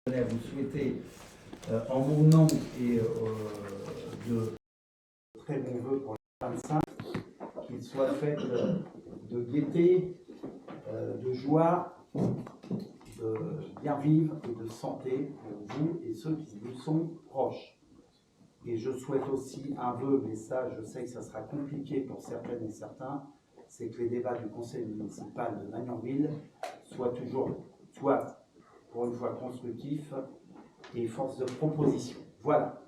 À vous souhaiter, en mon nom et de très bons voeux pour le 25, qu'il soit fait de gaieté, de joie, de bien vivre et de santé pour vous et ceux qui vous sont proches. Et je souhaite aussi un vœu, mais ça, je sais que ça sera compliqué pour certaines et certains, c'est que les débats du conseil municipal de Magnanville soient pour une fois constructifs et force de proposition. Voilà.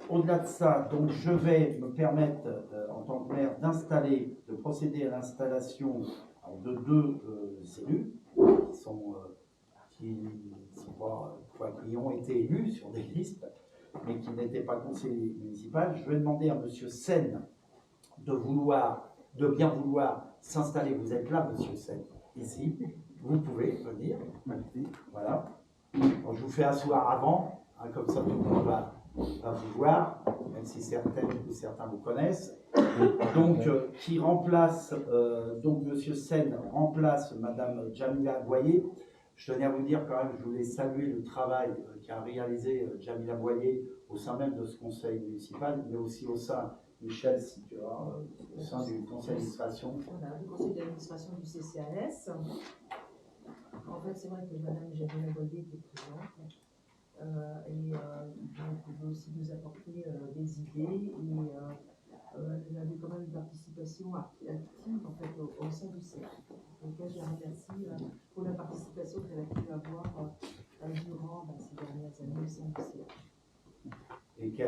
Au-delà de ça, donc je vais me permettre, en tant que maire, de procéder à l'installation de deux élus qui ont été élus sur des listes, mais qui n'étaient pas conseillers municipaux. Je vais demander à M. Sen de bien vouloir s'installer. Vous êtes là, M. Sen, ici. Vous pouvez venir. Voilà. Donc, je vous fais asseoir avant, hein, comme ça tout le monde va vous voir, même si certaines ou certains vous connaissent. Donc, qui remplace, donc M. Sen remplace Mme Jamila Boyer. Je tenais à vous dire quand même, je voulais saluer le travail qu'a réalisé Jamila Boyer au sein même de ce conseil municipal, mais aussi au sein, Michel, si tu vois, au sein du conseil d'administration. Voilà, le conseil d'administration du CCAS. En fait, c'est vrai que Mme Jamila Boyer était présente. Donc, elle veut aussi nous apporter des idées. Elle avait quand même une participation active en fait, au sein du CA. Donc, je la remercie pour la participation qu'elle a pu avoir durant ces dernières années au sein du CA. Et qui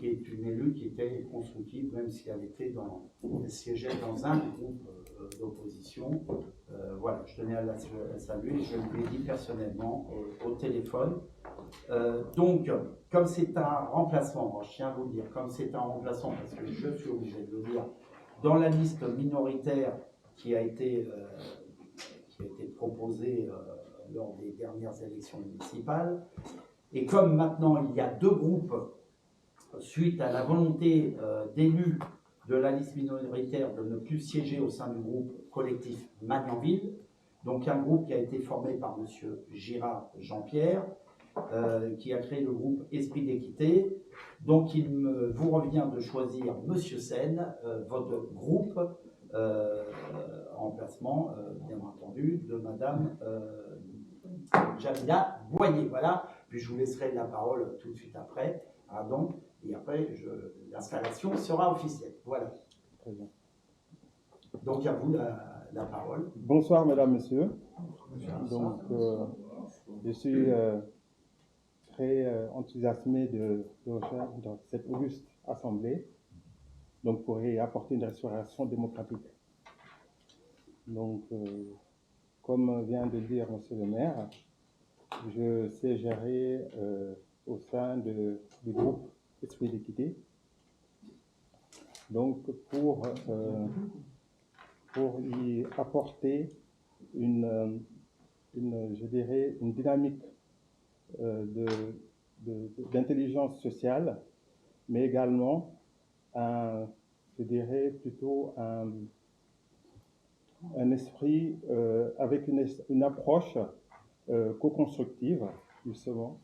est une élue qui était constructive, même si elle siégeait dans un groupe d'opposition. Voilà, je tenais à la saluer, je lui ai dit personnellement au téléphone. Donc, comme c'est un remplacement, je tiens à vous le dire, comme c'est un remplacement, parce que je suis obligé de le dire, dans la liste minoritaire qui a été proposée lors des dernières élections municipales, et comme maintenant il y a deux groupes, suite à la volonté d'élus de la liste minoritaire de ne plus siéger au sein du groupe collectif Magnanville, donc un groupe qui a été formé par M. Girard Jean-Pierre, qui a créé le groupe Esprit d'équité. Donc il vous revient de choisir M. Sen, votre groupe, en remplacement, bien entendu, de Mme Jamila Boyer. Voilà, puis je vous laisserai la parole tout de suite après. Donc, et après, l'installation sera officielle. Voilà. Très bien. Donc, à vous la parole. Bonsoir, mesdames, messieurs. Donc, je suis très enthousiasmé de rejoindre dans cette auguste assemblée, donc pour y apporter une restauration démocratique. Donc, comme vient de dire monsieur le maire, je siégerai au sein du groupe Esprit d'équité. Donc, pour y apporter je dirais, une dynamique d'intelligence sociale, mais également, je dirais plutôt un esprit avec une approche co-constructive, justement,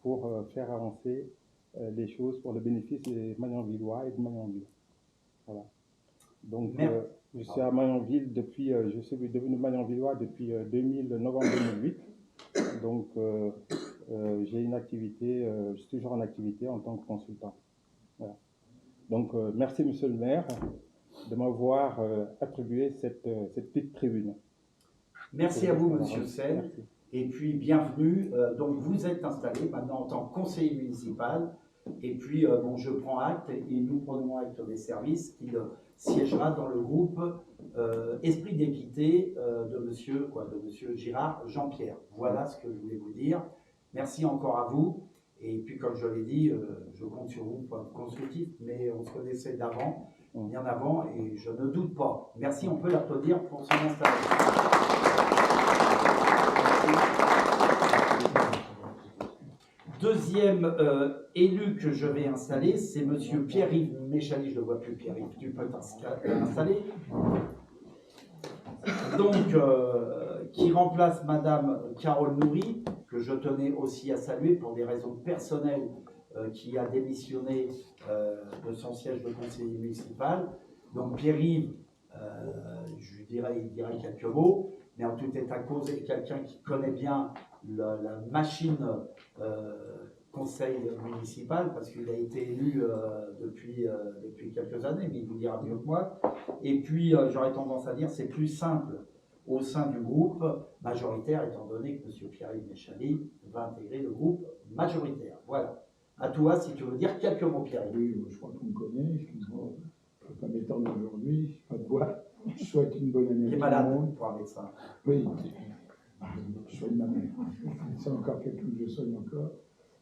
pour faire avancer les choses pour le bénéfice des Magnanvillois et de Magnanville. Voilà. Donc, je suis à Magnanville depuis, je suis devenu Magnanvillois depuis novembre 2008. Donc, j'ai une activité, je suis toujours en activité en tant que consultant. Voilà. Donc, merci monsieur le maire de m'avoir attribué cette petite tribune. Merci à vous, monsieur Sen. Et puis, bienvenue. Donc, vous êtes installé maintenant en tant que conseiller municipal. Et puis, bon, je prends acte et nous prenons acte des services qu'il siégera dans le groupe Esprit d'équité de monsieur Girard Jean-Pierre. Voilà ce que je voulais vous dire. Merci encore à vous. Et puis, comme je l'ai dit, je compte sur vous pour être constructif, mais on se connaissait d'avant, bien avant, et je ne doute pas. Merci, on peut l'applaudir pour son installation. Deuxième élu que je vais installer, c'est M. Pierre-Yves Méchali. Je ne le vois plus, Pierre-Yves, tu peux t'installer. Donc, qui remplace Madame Carole Nourry, que je tenais aussi à saluer pour des raisons personnelles, qui a démissionné de son siège de conseiller municipal. Donc Pierre-Yves, il dirait quelques mots, mais en tout état de cause, est quelqu'un qui connaît bien la machine conseil municipal, parce qu'il a été élu depuis quelques années, mais il vous dira mieux que moi. Et puis, j'aurais tendance à dire, c'est plus simple au sein du groupe majoritaire, étant donné que M. Pierre-Yves Méchali va intégrer le groupe majoritaire. Voilà. À toi, si tu veux dire quelques mots, Pierre-Yves. Oui, je crois qu'on me connaît. Excuse-moi, je ne peux pas m'étendre aujourd'hui. Pas de voix. Je souhaite une bonne année. Il est malade pour un médecin. Oui, je soigne ma mère. C'est encore quelqu'un que je soigne encore.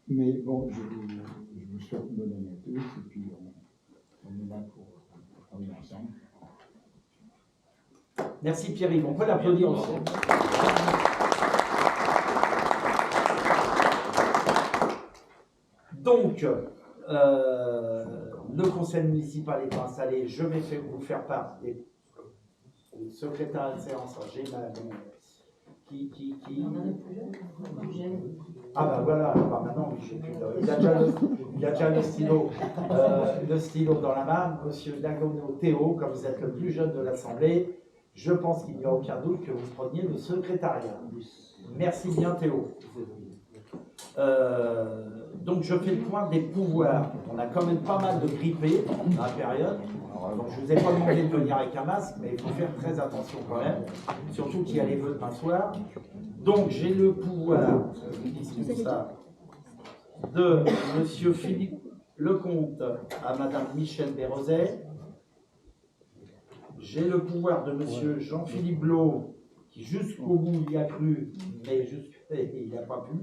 Mais bon, je vous souhaite une bonne année à tous. Et puis, on est là pour travailler ensemble. Merci Pierre-Yves. On peut l'applaudir aussi. Donc, le conseil municipal étant installé, je vais vous faire part des secrétaires de séance. J'ai qui... Ah ben voilà, maintenant il a déjà le stylo dans la main. Monsieur Dagono Théo, comme vous êtes le plus jeune de l'Assemblée, je pense qu'il n'y a aucun doute que vous preniez le secrétariat. Merci bien Théo. Donc je fais le point des pouvoirs. On a quand même pas mal de grippés dans la période. Donc je ne vous ai pas demandé de venir avec un masque, mais il faut faire très attention quand même. Surtout qu'il y a les vœux demain soir. Donc j'ai le pouvoir, de M. Philippe Lecomte à Mme Michel Béroset. J'ai le pouvoir de M. Jean-Philippe Blot, qui jusqu'au bout y a cru, mais il n'a pas pu,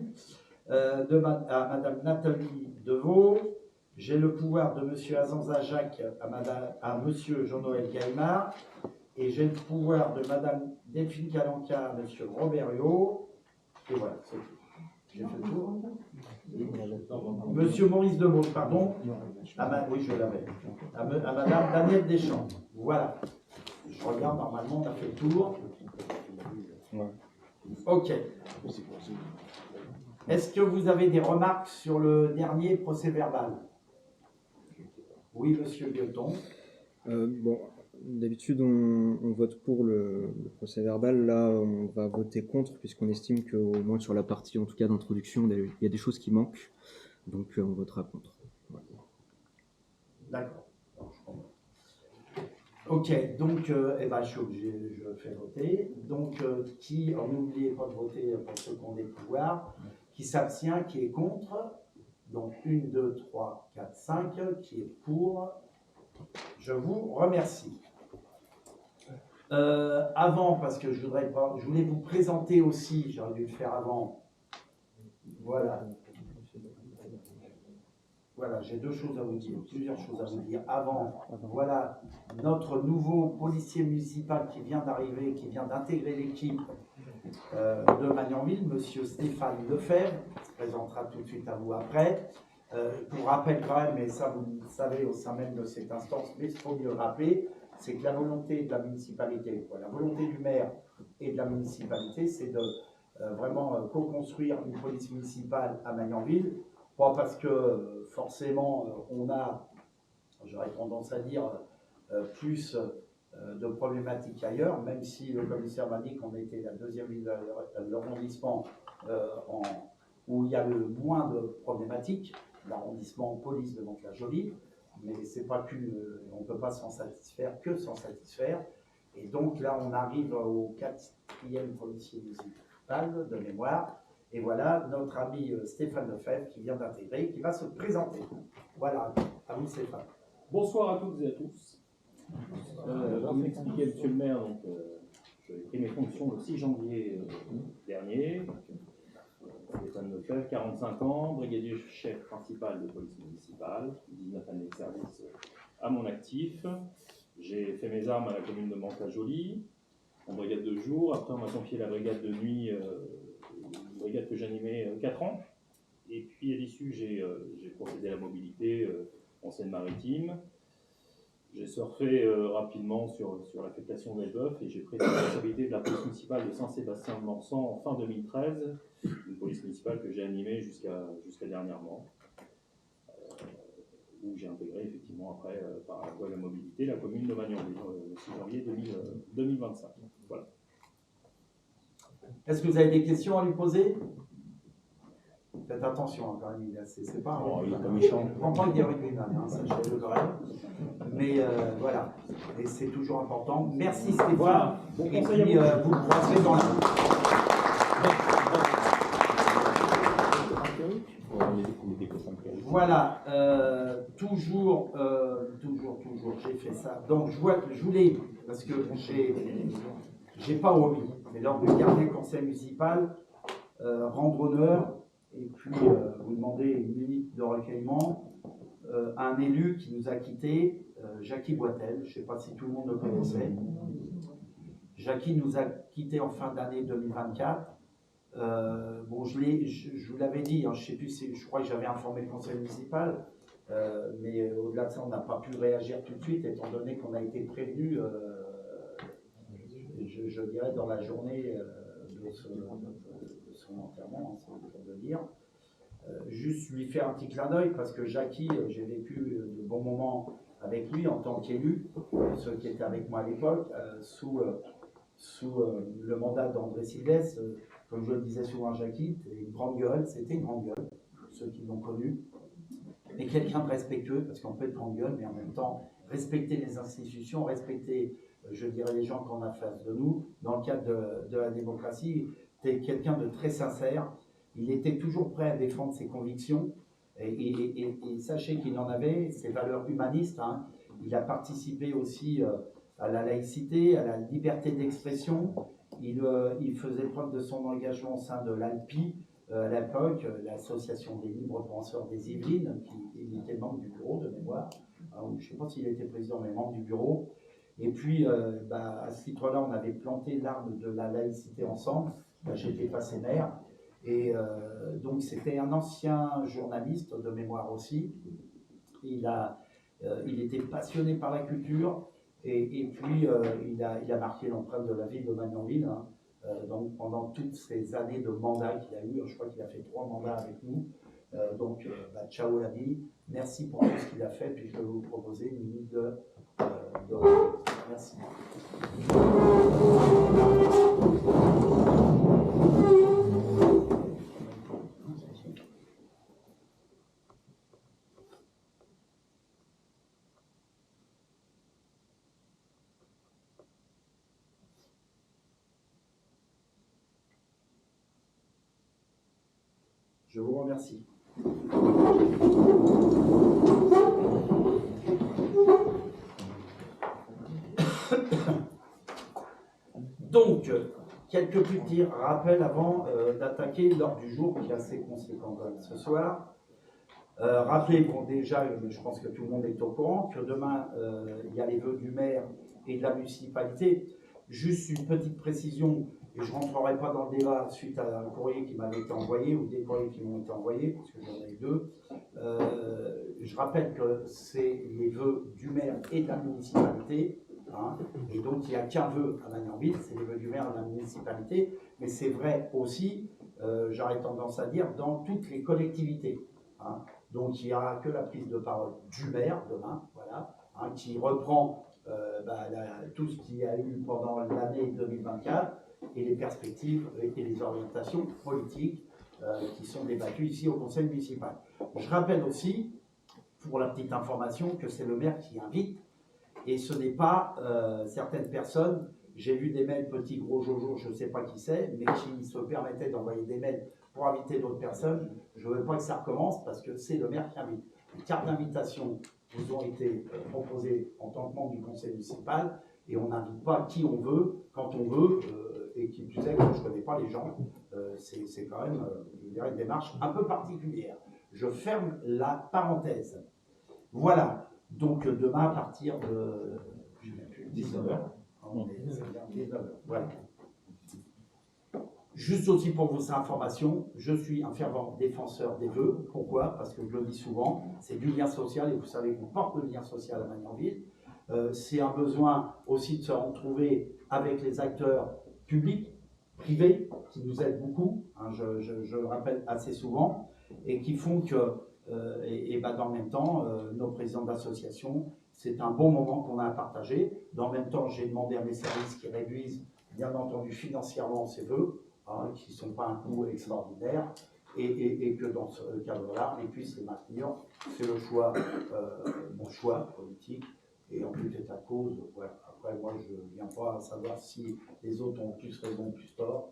à Mme Nathalie Deveau. J'ai le pouvoir de M. Azanza Jacques à M. Jean-Noël Gaïmard. Et j'ai le pouvoir de Mme Delphine Calanca à M. Robert Huot. Et voilà, c'est tout. J'ai fait le tour. Monsieur Maurice Demauche, pardon. Oui, je l'avais. À Mme Danielle Deschamps. Voilà. Je regarde, normalement, on a fait le tour. Ok. Est-ce que vous avez des remarques sur le dernier procès-verbal? Oui, monsieur Gueuton. Bon, d'habitude, on vote pour le procès-verbal. Là, on va voter contre, puisqu'on estime qu'au moins sur la partie, en tout cas d'introduction, il y a des choses qui manquent. Donc, on votera contre. Voilà. D'accord. Ok, donc, je suis obligé, je fais voter. Donc, n'oubliez pas de voter pour ceux qui ont des pouvoirs. Qui s'abstient, qui est contre. Donc, 1, 2, 3, 4, 5, qui est pour. Je vous remercie. Avant, parce que je voulais vous présenter aussi, j'aurais dû le faire avant. Voilà. Voilà, j'ai plusieurs choses à vous dire avant. Voilà, notre nouveau policier municipal qui vient d'arriver, qui vient d'intégrer l'équipe de Magnanville, monsieur Stéphane Lefebvre, qui se présentera tout de suite à vous après. Pour rappel quand même, et ça vous le savez au sein même de cette instance, mais il faut mieux rappeler, c'est que la volonté de la municipalité, la volonté du maire et de la municipalité, c'est de vraiment co-construire une police municipale à Magnanville, pas parce que forcément on a, j'aurais tendance à dire, plus de problématiques ailleurs, même si le commissaire m'a dit qu'on était la deuxième ville de l'arrondissement où il y a le moins de problématiques, l'arrondissement police de Mantes-la-Jolie, mais c'est pas on ne peut pas s'en satisfaire que s'en satisfaire. Et donc là, on arrive au 4e policier municipal de mémoire. Et voilà notre ami Stéphane Lefebvre qui vient d'intégrer, qui va se présenter. Voilà, à vous Stéphane. Bonsoir à toutes et à tous. Comme l'expliquait monsieur le maire, j'ai pris mes fonctions le 6 janvier dernier. Stéphane Lefebvre, 45 ans, brigadier chef principal de police municipale, 19 années de service à mon actif. J'ai fait mes armes à la commune de Mantes-la-Jolie, en brigade de jour. Après, on m'a confié la brigade de nuit, une brigade que j'animais 4 ans. Et puis, à l'issue, j'ai procédé à la mobilité en Seine-Maritime. J'ai surfé rapidement sur l'affectation des veufs et j'ai pris la responsabilité de la police municipale de Saint-Sébastien-de-Morsan en fin 2013, une police municipale que j'ai animée jusqu'à dernièrement, où j'ai intégré effectivement après, par la voie de la mobilité, la commune de Magnanville le 6 janvier 2025. Voilà. Est-ce que vous avez des questions à lui poser? Faites attention, hein, quand même, c'est pas Oh, il est un pas méchant. Je ne comprends pas qu'il y ait rugbyman, hein, sachez-le quand même. Mais voilà, et c'est toujours important. Merci Stéphane. Voilà. Bon Et conseil à puis vous. vous le croiserez dans la... Voilà, toujours, j'ai fait ça. Donc je voulais, parce que j'ai pas omis, mais lors du dernier conseil municipal, rendre honneur et puis vous demander une minute de recueillement à un élu qui nous a quittés, Jackie Boitel. Je ne sais pas si tout le monde le connaissait. Jackie nous a quittés en fin d'année 2024. Bon, je vous l'avais dit, hein, je sais plus, je crois que j'avais informé le conseil municipal, mais au-delà de ça, on n'a pas pu réagir tout de suite, étant donné qu'on a été prévenu, je dirais, dans la journée de son enterrement, hein, c'est le cas de le dire. Juste lui faire un petit clin d'œil, parce que Jackie, j'ai vécu de bons moments avec lui en tant qu'élu, ceux qui étaient avec moi à l'époque, sous le mandat d'André Sylvestre. Comme je le disais souvent à Jackie, c'était une grande gueule, ceux qui l'ont connu, mais quelqu'un de respectueux, parce qu'on peut être grande gueule, mais en même temps, respecter les institutions, respecter, je dirais, les gens qu'on a face de nous, dans le cadre de la démocratie. C'était quelqu'un de très sincère, il était toujours prêt à défendre ses convictions, et sachez qu'il en avait ses valeurs humanistes, hein. Il a participé aussi à la laïcité, à la liberté d'expression. Il faisait preuve de son engagement au sein de l'ALPI, à l'époque, l'association des libres penseurs des Yvelines, il était membre du bureau de mémoire. Alors, je ne sais pas s'il était président, mais membre du bureau. Et puis, à ce titre-là, on avait planté l'arbre de la laïcité ensemble. J'étais passé maire. Et donc, c'était un ancien journaliste de mémoire aussi. Il était passionné par la culture. Et puis, il a marqué l'empreinte de la ville de Magnanville, hein. Donc, pendant toutes ces années de mandat qu'il a eu, je crois qu'il a fait 3 mandats avec nous. Ciao la vie, merci pour tout ce qu'il a fait. Puis je vais vous proposer une minute de merci. Je vous remercie. Donc, quelques petits rappels avant d'attaquer l'ordre du jour qui est assez conséquent ce soir. Rappelez, bon, déjà, je pense que tout le monde est au courant, que demain, il y a les vœux du maire et de la municipalité. Juste une petite précision, et je ne rentrerai pas dans le débat suite à un courrier qui m'avait été envoyé, ou des courriers qui m'ont été envoyés, parce que j'en ai 2. Je rappelle que c'est les vœux du maire et de la municipalité, hein, et donc il n'y a qu'un vœu à Magnanville, c'est les vœux du maire et de la municipalité, mais c'est vrai aussi, j'aurais tendance à dire, dans toutes les collectivités. Hein. Donc il n'y aura que la prise de parole du maire demain, voilà, hein, qui reprend tout ce qu'il y a eu pendant l'année 2024 et les perspectives et les orientations politiques qui sont débattues ici au conseil municipal. Je rappelle aussi, pour la petite information, que c'est le maire qui invite et ce n'est pas certaines personnes. J'ai vu des mails petit gros Jojo, je ne sais pas qui c'est, mais qui se permettaient d'envoyer des mails pour inviter d'autres personnes. Je ne veux pas que ça recommence parce que c'est le maire qui invite. Les cartes d'invitation vous ont été proposées en tant que membre du conseil municipal et on n'invite pas qui on veut, quand on veut, et qui plus est, quand je ne connais pas les gens, c'est quand même une démarche un peu particulière. Je ferme la parenthèse. Voilà, donc demain à partir de 19h. Voilà. Juste aussi pour vos informations, je suis un fervent défenseur des vœux. Pourquoi? Parce que je le dis souvent, c'est du lien social et vous savez qu'on porte le lien social à Magnanville. C'est un besoin aussi de se retrouver avec les acteurs publics, privés, qui nous aident beaucoup, hein, je le rappelle assez souvent, et qui font que, dans le même temps, nos présidents d'association, c'est un bon moment qu'on a à partager. Dans le même temps, j'ai demandé à mes services qui réduisent, bien entendu, financièrement ces vœux, hein, qui ne sont pas un coût extraordinaire, et que dans ce cadre-là, ils puissent les maintenir. C'est le choix, mon choix politique, et en tout état de cause, voilà. Après, moi, je ne viens pas à savoir si les autres ont plus raison ou plus tort,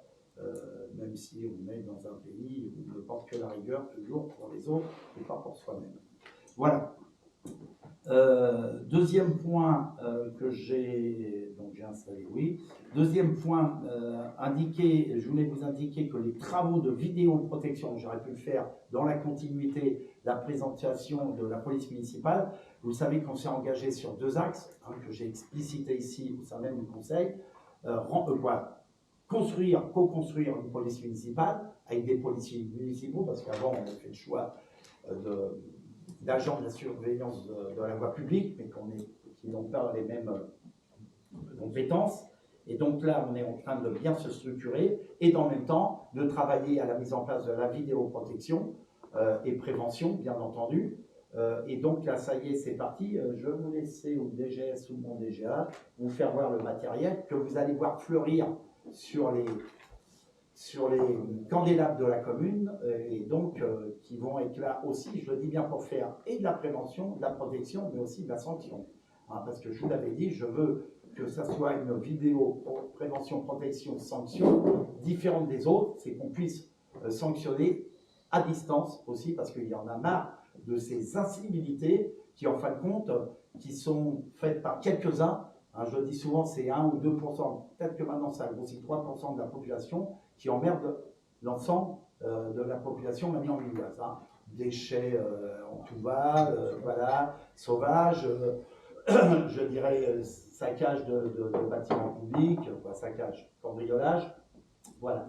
même si on est dans un pays où on ne porte que la rigueur toujours pour les autres et pas pour soi-même. Voilà. Deuxième point que j'ai installé, oui. Deuxième point je voulais vous indiquer que les travaux de vidéoprotection, j'aurais pu le faire dans la continuité de la présentation de la police municipale. Vous savez qu'on s'est engagé sur 2 axes, hein, que j'ai explicité ici au sein même du conseil. Co-construire une police municipale avec des policiers municipaux, parce qu'avant on a fait le choix d'agents de la surveillance de la voie publique, mais qui n'ont pas les mêmes compétences. Et donc là, on est en train de bien se structurer et en même temps de travailler à la mise en place de la vidéoprotection et prévention, bien entendu. Et donc là, ça y est, c'est parti. Je vais vous laisser au DGS ou mon DGA vous faire voir le matériel que vous allez voir fleurir sur les candélabres de la commune, et donc qui vont être là aussi, je le dis bien, pour faire et de la prévention, de la protection, mais aussi de la sanction. Hein, parce que je vous l'avais dit, je veux que ça soit une vidéo prévention, protection, sanction, différente des autres, c'est qu'on puisse sanctionner à distance aussi, parce qu'il y en a marre de ces incivilités qui, en fin de compte, qui sont faites par quelques-uns. Hein, je le dis souvent, c'est 1 ou 2%, peut-être que maintenant ça grossit 3% de la population qui emmerde l'ensemble de la population maintenant lilloise. Hein. Déchets en tout va, voilà, sauvages, je dirais saccage de bâtiments publics, saccage, cambriolage, voilà.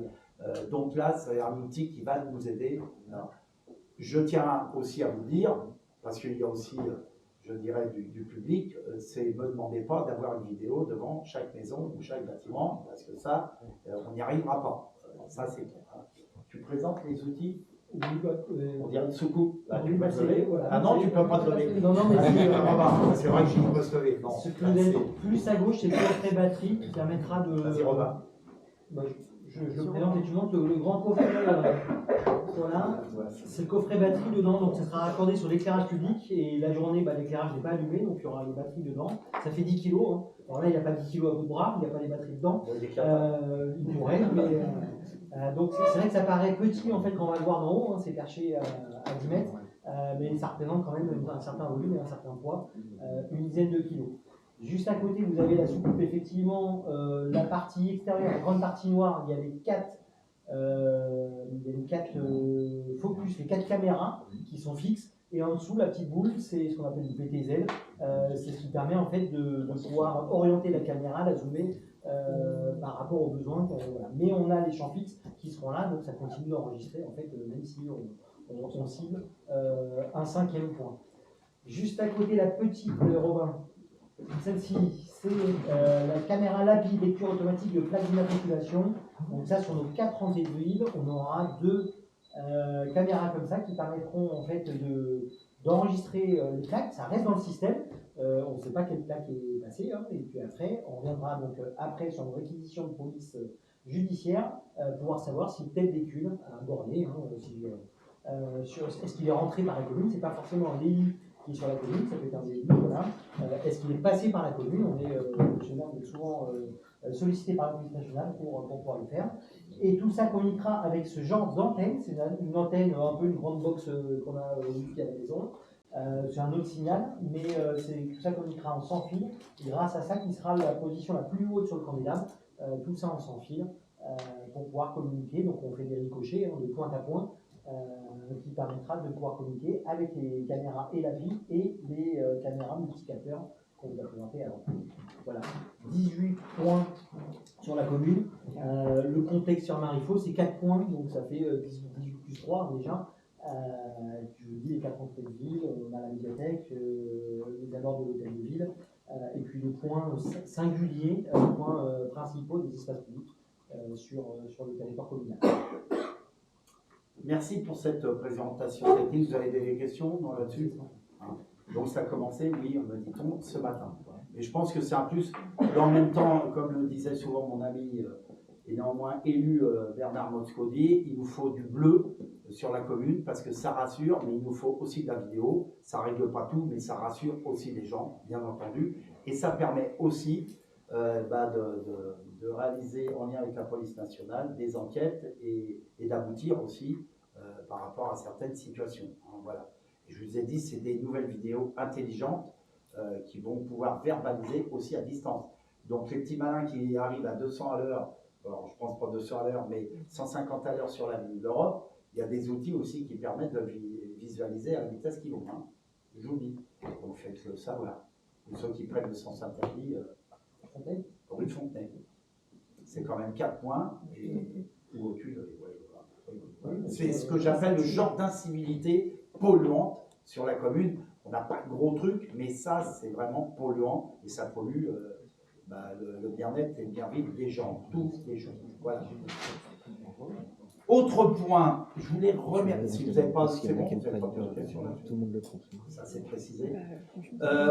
Donc là, c'est un outil qui va nous aider. Hein. Je tiens aussi à vous dire, parce qu'il y a aussi, je dirais, du public, c'est ne me demandez pas d'avoir une vidéo devant chaque maison ou chaque bâtiment, parce que ça, on n'y arrivera pas. Ça, c'est clair. Hein. Tu présentes les outils? On dirait une soucoupe. Ah, tu peux te lever. Voilà. Ah non, tu ne peux pas te lever. Non, mais c'est vrai que je peux se lever. Non, ce que vous avez plus à gauche, c'est le coffret batterie qui permettra de. Vas-y, Robin. Je présente et tu montres le grand coffret. Voilà, c'est le coffret batterie dedans, donc ça sera raccordé sur l'éclairage public et la journée, l'éclairage n'est pas allumé, donc il y aura les batteries dedans. Ça fait 10 kg. Hein. Alors là, il n'y a pas 10 kg à bout de bras, il n'y a pas les batteries dedans. Il pourrait, mais. Donc c'est vrai que ça paraît petit en fait quand on va le voir d'en haut, hein, c'est perché à 10 mètres, mais ça représente quand même un certain volume et un certain poids, une dizaine de kilos. Juste à côté, vous avez la soucoupe, effectivement, la partie extérieure, la grande partie noire, il y a les 4 focus, les 4 caméras qui sont fixes, et en dessous, la petite boule, c'est ce qu'on appelle du PTZ, c'est ce qui permet en fait de pouvoir orienter la caméra, la zoomer, par rapport aux besoins. Voilà. Mais on a les champs fixes qui seront là, donc ça continue d'enregistrer, en fait, même si on cible un 5e point. Juste à côté, la petite, Robin, celle-ci, c'est la caméra LAPI, lecture automatique de plaques d'immatriculation. Donc ça, sur nos 4 entrées de ville, on aura 2 caméras comme ça qui permettront en fait d'enregistrer les plaques. Ça reste dans le système. On ne sait pas quelle plaque est passée. Hein, et puis après, on reviendra donc après sur une réquisition de police judiciaire, pouvoir savoir si tel véhicule a borné, est-ce qu'il est rentré par la commune. C'est pas forcément un délit qui est sur la commune, ça peut être un délit. Voilà. Est-ce qu'il est passé par la commune? On est souvent sollicité par la police nationale pour pouvoir le faire. Et tout ça communiquera avec ce genre d'antenne. C'est une antenne, un peu une grande box qu'on a ici à la maison. C'est un autre signal, mais tout ça communiquera en sans fil. Et grâce à ça, qui sera la position la plus haute sur le candidat, tout ça en sans fil, pour pouvoir communiquer. Donc on fait des ricochets de point à point, qui permettra de pouvoir communiquer avec les caméras et l'API et les caméras multicapteurs qu'on vous a présenté avant. Voilà, 18 points sur la commune. Le complexe sur Marifaux, c'est 4 points, donc ça fait 18 plus 3 déjà. Je vous dis les 4 entrées de ville, on a la médiathèque, les abords de l'hôtel de ville, et puis les points singuliers, les points principaux des espaces publics sur le territoire communal. Merci pour cette présentation technique. Vous avez des questions là-dessus? Donc ça a commencé, oui, me dit-on, ce matin. Et je pense que c'est un plus. Et en même temps, comme le disait souvent mon ami et néanmoins élu Bernard Moscodier, il nous faut du bleu sur la commune parce que ça rassure, mais il nous faut aussi de la vidéo. Ça ne règle pas tout, mais ça rassure aussi les gens, bien entendu. Et ça permet aussi de réaliser en lien avec la police nationale des enquêtes et d'aboutir aussi par rapport à certaines situations. Voilà. Et je vous ai dit, c'est des nouvelles vidéos intelligentes qui vont pouvoir verbaliser aussi à distance. Donc les petits malins qui arrivent à 200 à l'heure, alors je pense pas 200 à l'heure, mais 150 à l'heure sur la ville d'Europe, il y a des outils aussi qui permettent de visualiser à la vitesse qu'ils vont. Je vous le dis. Donc faites-le savoir. Ou ceux qui prennent le sens interdit, rue de Fontenay. C'est quand même 4 points. Ou au cul, c'est ce que j'appelle le genre d'incivilité polluante sur la commune. On n'a pas de gros trucs, mais ça, c'est vraiment polluant et ça pollue le bien-être et le bien-vivre des gens, tous les jours. Voilà. Autre point, je voulais remercier. Si vous n'avez pas, c'est bon, vous n'avez pas de questions là. Tout le monde le prend. Ça, c'est précisé.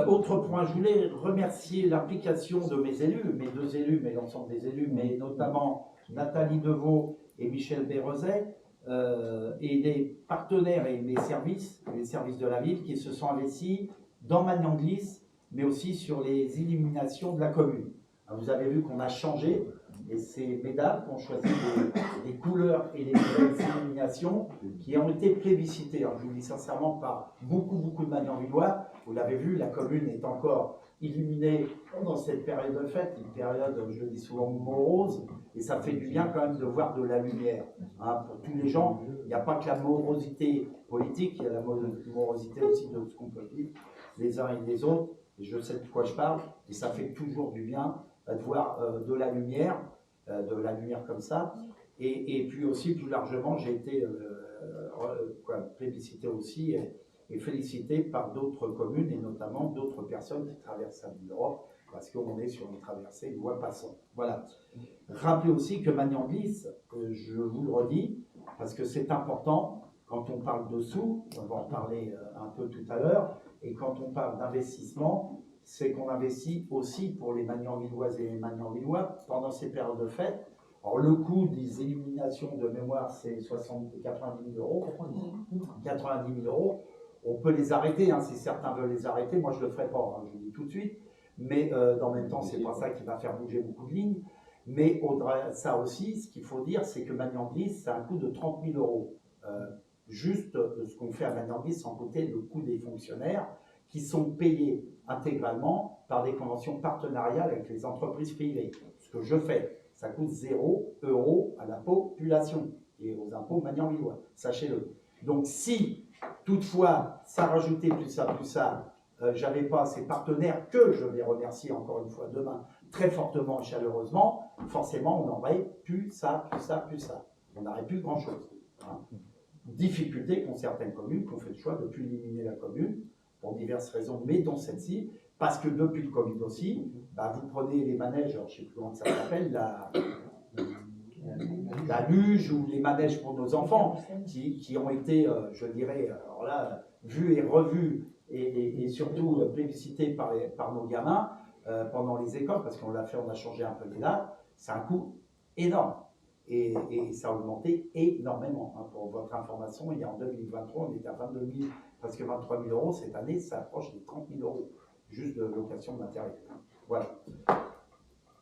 Autre point, je voulais remercier l'implication de mes élus, mes 2 élus, mais l'ensemble des élus, mais notamment Nathalie Deveau et Michel Bérezet, et les partenaires et les services de la ville qui se sont investis dans Magnanglisse, mais aussi sur les illuminations de la commune. Alors, vous avez vu qu'on a changé, et c'est mesdames qui ont choisi les couleurs et les illuminations qui ont été plébiscitées. Alors, je vous le dis sincèrement, par beaucoup de Magnanvillois. Vous l'avez vu, la commune est encore illuminée dans cette période de fête, une période, je le dis souvent, morose, et ça fait du bien quand même de voir de la lumière. Pour tous les gens, il n'y a pas que la morosité politique, il y a la morosité aussi de ce qu'on peut vivre les uns et les autres, et je sais de quoi je parle, et ça fait toujours du bien de voir de la lumière comme ça, et puis aussi plus largement, j'ai été plébiscité aussi et félicité par d'autres communes et notamment d'autres personnes qui traversent la ville d'Europe parce qu'on est sur une traversée de voie passante. Voilà. Rappelez aussi que Magnanglisse, je vous le redis, parce que c'est important, quand on parle de sous, on va en parler un peu tout à l'heure, et quand on parle d'investissement, c'est qu'on investit aussi pour les Magnanvilloises et les Magnanvillois pendant ces périodes de fête. Alors le coût des illuminations de mémoire, c'est 90 000 euros. 90 000 euros. On peut les arrêter, si certains veulent les arrêter. Moi, je ne le ferai pas, je vous le dis tout de suite. Mais en même temps, ce n'est pas ça qui va faire bouger beaucoup de lignes. Mais au-delà de ça aussi, ce qu'il faut dire, c'est que Magnanglisse, c'est un coût de 30 000 euros. Juste ce qu'on fait à Magnanglisse sans compter le coût des fonctionnaires qui sont payés intégralement par des conventions partenariales avec les entreprises privées. Ce que je fais, ça coûte 0 € à la population et aux impôts magnanvillois, sachez-le. Donc si, toutefois, ça rajoutait plus ça, j'avais pas ces partenaires que je vais remercier encore une fois demain très fortement et chaleureusement, forcément on n'aurait plus ça. On n'aurait plus grand-chose. Difficulté qu'ont certaines communes qui ont fait le choix de ne plus éliminer la commune pour diverses raisons, mais dont celle-ci, parce que depuis le Covid aussi, vous prenez les manèges, alors je ne sais plus comment ça s'appelle, la luge ou les manèges pour nos enfants, qui ont été, je dirais, alors là, vus et revus, et surtout plébiscités par nos gamins pendant les écoles, parce qu'on l'a fait, on a changé un peu les dates, c'est un coût énorme. Et ça a augmenté énormément. Pour votre information, il y a en 2023, on était à 22 000, presque 23 000 euros. Cette année, ça approche des 30 000 euros, juste de location de matériel.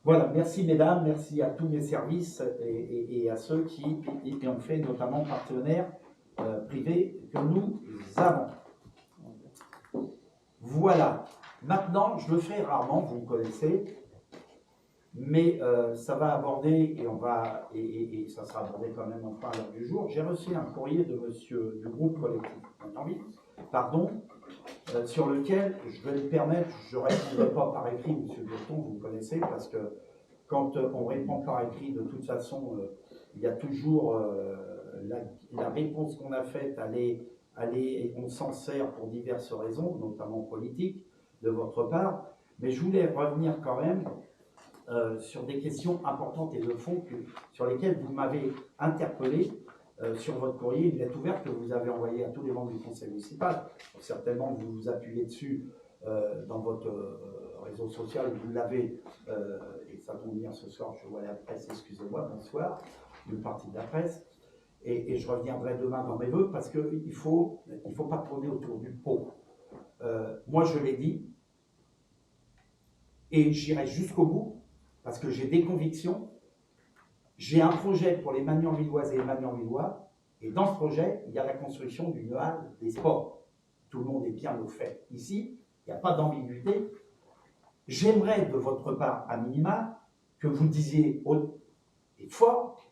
Voilà, merci mesdames, merci à tous mes services et à ceux qui ont fait notamment partenaires privés que nous avons. Voilà, maintenant, je le fais rarement, vous me connaissez. Mais ça va aborder, et ça sera abordé quand même enfin à l'heure du jour. J'ai reçu un courrier de monsieur du groupe collectif sur lequel je vais me permettre, je ne répondrai pas par écrit, monsieur Breton, vous me connaissez, parce que quand on répond par écrit, de toute façon, il y a toujours la réponse qu'on a faite, et on s'en sert pour diverses raisons, notamment politiques, de votre part. mais je voulais revenir quand même sur des questions importantes et de fond sur lesquelles vous m'avez interpellé sur votre courrier, une lettre ouverte que vous avez envoyée à tous les membres du conseil municipal. Donc, certainement, vous vous appuyez dessus dans votre réseau social, vous l'avez, et ça tombe bien ce soir, je vois la presse, excusez-moi, bonsoir, une partie de la presse, et je reviendrai demain dans mes vœux, parce qu'il ne faut pas tourner autour du pot. Moi, je l'ai dit, et j'irai jusqu'au bout, parce que j'ai des convictions. J'ai un projet pour les Magnanvilloises et les Magnanvillois, et dans ce projet, il y a la construction d'une halle des sports. Tout le monde est bien au fait ici, il n'y a pas d'ambiguïté. J'aimerais de votre part, à minima, que vous disiez haut et fort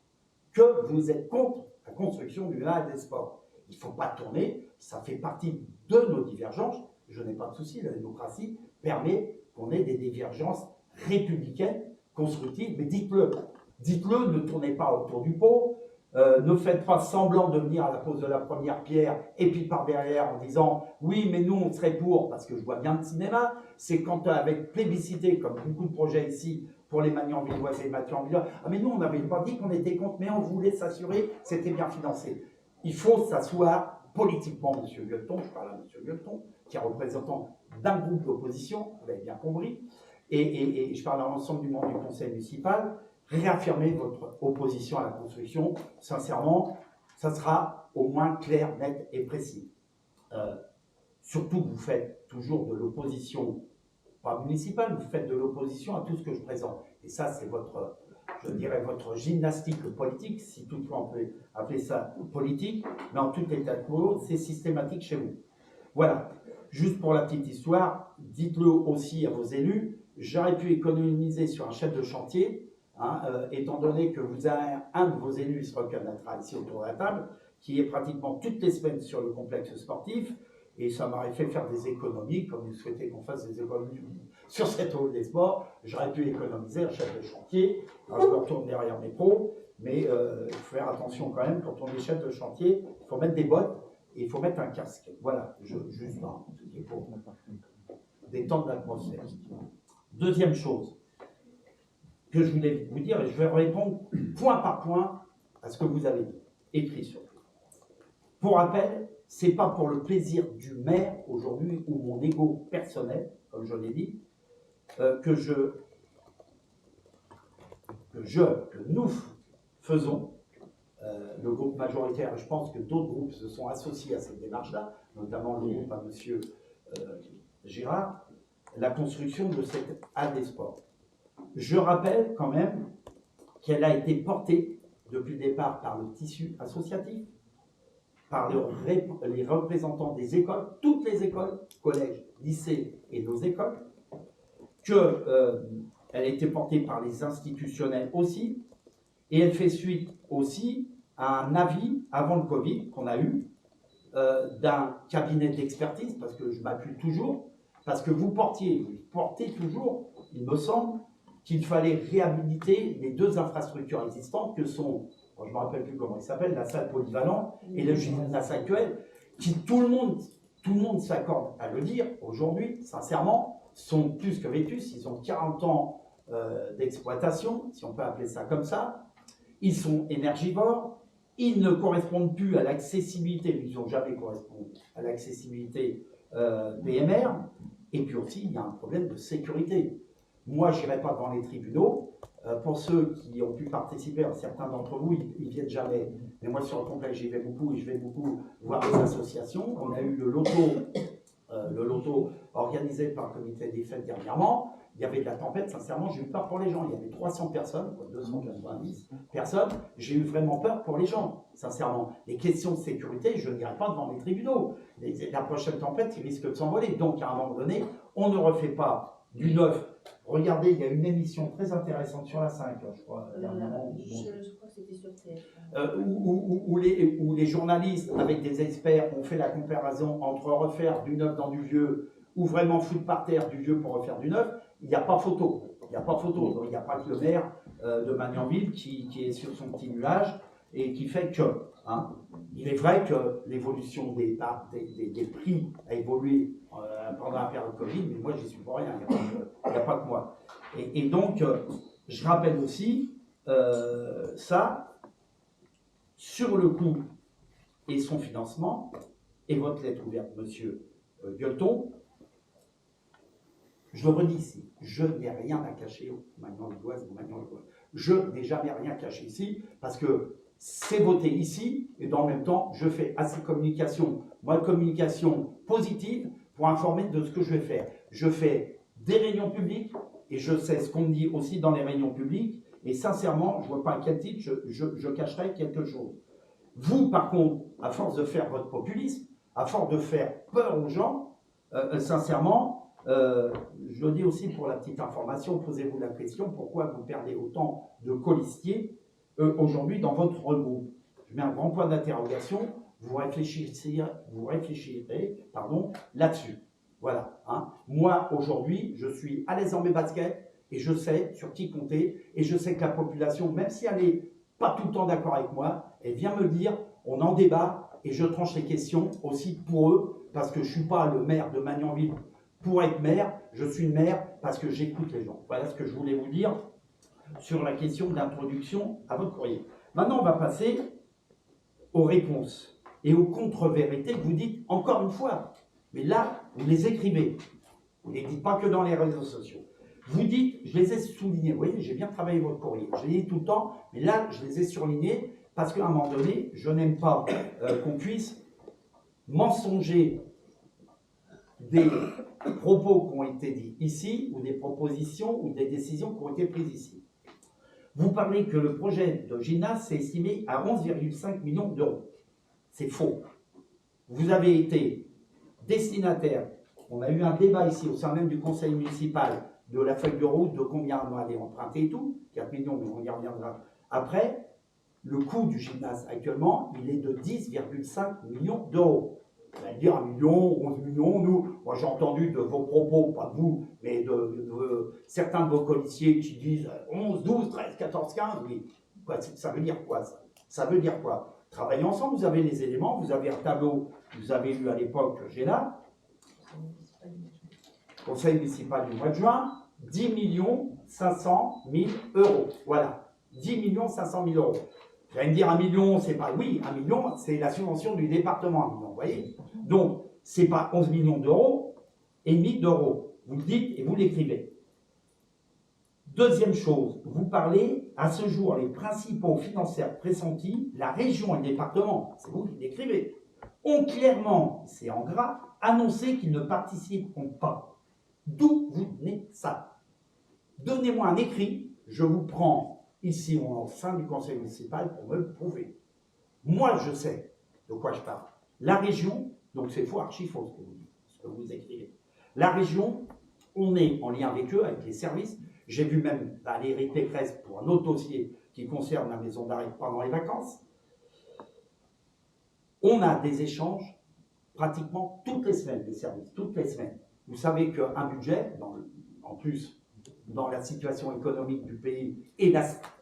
que vous êtes contre la construction d'une halle des sports. Il ne faut pas tourner, ça fait partie de nos divergences. Je n'ai pas de souci, la démocratie permet qu'on ait des divergences républicaines, constructives, mais dites-le. Dites-le, ne tournez pas autour du pot, ne faites pas semblant de venir à la pose de la première pierre et puis par derrière en disant « oui, mais nous, on serait pour », parce que je vois bien le cinéma, c'est quand avec plébiscité, comme beaucoup de projets ici, pour les Magnanvilloises et les Magnanvillois, « ah mais nous, on n'avait pas dit qu'on était contre, mais on voulait s'assurer que c'était bien financé ». Il faut s'asseoir politiquement, M. Gueuleton, je parle à M. Gueuleton, qui est représentant d'un groupe d'opposition, vous l'avez bien compris, et je parle à l'ensemble du membre du conseil municipal, réaffirmer votre opposition à la construction. Sincèrement, ça sera au moins clair, net et précis. Surtout, vous faites toujours de l'opposition, pas municipale, vous faites de l'opposition à tout ce que je présente. Et ça, c'est votre, je dirais, votre gymnastique politique, si toutefois on peut appeler ça politique, mais en tout état de cause, c'est systématique chez vous. Voilà. Juste pour la petite histoire, dites-le aussi à vos élus, j'aurais pu économiser sur un chef de chantier, étant donné que vous avez un de vos élus, il se reconnaîtra ici autour de la table, qui est pratiquement toutes les semaines sur le complexe sportif, et ça m'aurait fait faire des économies, comme vous souhaitez qu'on fasse des économies sur cette hall des sports, j'aurais pu économiser un chef de chantier. Alors je me retourne derrière mes pros, mais il faut faire attention quand même, quand on est chef de chantier, il faut mettre des bottes et il faut mettre un casque. Voilà, juste pour détendre l'atmosphère. Deuxième chose que je voulais vous dire, et je vais répondre point par point à ce que vous avez dit, écrit surtout. Pour rappel, ce n'est pas pour le plaisir du maire aujourd'hui ou mon ego personnel, comme je l'ai dit, que nous faisons, le groupe majoritaire, et je pense que d'autres groupes se sont associés à cette démarche-là, notamment le groupe à M. Girard, la construction de cette halle des sports. Je rappelle quand même qu'elle a été portée depuis le départ par le tissu associatif, par les représentants des écoles, toutes les écoles, collèges, lycées et nos écoles, qu'elle a été portée par les institutionnels aussi, et elle fait suite aussi à un avis avant le Covid qu'on a eu d'un cabinet d'expertise, parce que je m'appuie toujours, parce que vous portez toujours, il me semble, qu'il fallait réhabiliter les deux infrastructures existantes que sont, je ne me rappelle plus comment il s'appelle, la salle polyvalente et le gymnase actuel, qui tout le monde s'accorde à le dire aujourd'hui, sincèrement, sont plus que vétustes, ils ont 40 ans d'exploitation, si on peut appeler ça comme ça, ils sont énergivores, ils ne correspondent plus à l'accessibilité, ils n'ont jamais correspondu à l'accessibilité BMR, et puis aussi il y a un problème de sécurité. Moi, je n'irai pas devant les tribunaux. Pour ceux qui ont pu participer, certains d'entre vous, ils ne viennent jamais. Mais moi, sur le complexe, j'y vais beaucoup et je vais beaucoup voir les associations. On a eu le loto organisé par le comité des fêtes dernièrement. Il y avait de la tempête, sincèrement, j'ai eu peur pour les gens. Il y avait 300 personnes, 290 personnes. J'ai eu vraiment peur pour les gens, sincèrement. Les questions de sécurité, je n'irai pas devant les tribunaux. La prochaine tempête, il risque de s'envoler. Donc, à un moment donné, on ne refait pas du neuf. Regardez, il y a une émission très intéressante sur la 5, je crois, dernièrement. Je crois que c'était sur TF1. Où les journalistes, avec des experts, ont fait la comparaison entre refaire du neuf dans du vieux ou vraiment foutre par terre du vieux pour refaire du neuf. Il n'y a pas photo. Il n'y a pas photo. Donc, il n'y a pas que le maire de Magnanville qui est sur son petit nuage et qui fait que, il est vrai que l'évolution des prix a évolué pendant la période Covid, mais moi, j'y suis pour rien, il n'y a pas que moi. Et donc, je rappelle aussi ça, sur le coût et son financement, et votre lettre ouverte, monsieur Gueuleton, je le redis ici, je n'ai rien à cacher au Magnan-Villedoise ou Magnan-Villedoise. Je n'ai jamais rien caché ici, parce que c'est voté ici, et dans le même temps, je fais assez de communication, moi, de communication positive, pour informer de ce que je vais faire. Je fais des réunions publiques, et je sais ce qu'on me dit aussi dans les réunions publiques, et sincèrement, je ne vois pas à quel titre je cacherai quelque chose. Vous, par contre, à force de faire votre populisme, à force de faire peur aux gens, sincèrement, je le dis aussi pour la petite information, posez-vous la question, pourquoi vous perdez autant de colistiers aujourd'hui dans votre groupe? Je mets un grand point d'interrogation, vous réfléchirez là-dessus. Voilà. Moi, aujourd'hui, je suis à l'aise dans mes baskets et je sais sur qui compter et je sais que la population, même si elle n'est pas tout le temps d'accord avec moi, elle vient me dire, on en débat et je tranche les questions aussi pour eux parce que je ne suis pas le maire de Magnanville pour être maire, je suis maire parce que j'écoute les gens. Voilà ce que je voulais vous dire sur la question d'introduction à votre courrier. Maintenant, on va passer aux réponses et aux contre-vérités que vous dites encore une fois. Mais là, vous les écrivez. Vous ne les dites pas que dans les réseaux sociaux. Vous dites, je les ai soulignés. Vous voyez, j'ai bien travaillé votre courrier. Je les dis tout le temps, mais là, je les ai surlignés parce qu'à un moment donné, je n'aime pas qu'on puisse mensonger des propos qui ont été dits ici, ou des propositions, ou des décisions qui ont été prises ici. Vous parlez que le projet de gymnase s'est estimé à 11,5 millions d'euros. C'est faux. Vous avez été destinataire, on a eu un débat ici au sein même du conseil municipal de la feuille de route, de combien on allait emprunter et tout, 4 millions, mais on y reviendra après. Le coût du gymnase actuellement, il est de 10,5 millions d'euros. Vous allez dire 1 million, 11 millions, nous, moi j'ai entendu de vos propos, pas de vous, mais de certains de vos colistiers qui disent 11, 12, 13, 14, 15, oui. Quoi, ça veut dire quoi ça? Ça veut dire quoi? Travaillez ensemble, vous avez les éléments, vous avez un tableau, vous avez lu à l'époque, j'ai là, conseil municipal du mois de juin, 10 500 000 euros. Voilà, 10 500 000 euros. Vous allez me dire 1 million, c'est pas... Oui, 1 million, c'est la subvention du département, 1 million, vous voyez. Donc, c'est pas 11 millions d'euros et demi d'euros. Vous le dites et vous l'écrivez. Deuxième chose, vous parlez, à ce jour, les principaux financiers pressentis, la région et le département, c'est vous qui l'écrivez, ont clairement, c'est en gras, annoncé qu'ils ne participeront pas. D'où vous venez ça? Donnez-moi un écrit, je vous prends ici au sein du conseil municipal pour me le prouver. Moi, je sais de quoi je parle. La région, donc c'est faux, archi faux ce que vous écrivez. La région, on est en lien avec eux, avec les services. J'ai vu même Valérie Pécresse pour un autre dossier qui concerne la maison d'arrêt pendant les vacances. On a des échanges pratiquement toutes les semaines, des services, toutes les semaines. Vous savez qu'un budget, en plus, dans la situation économique du pays et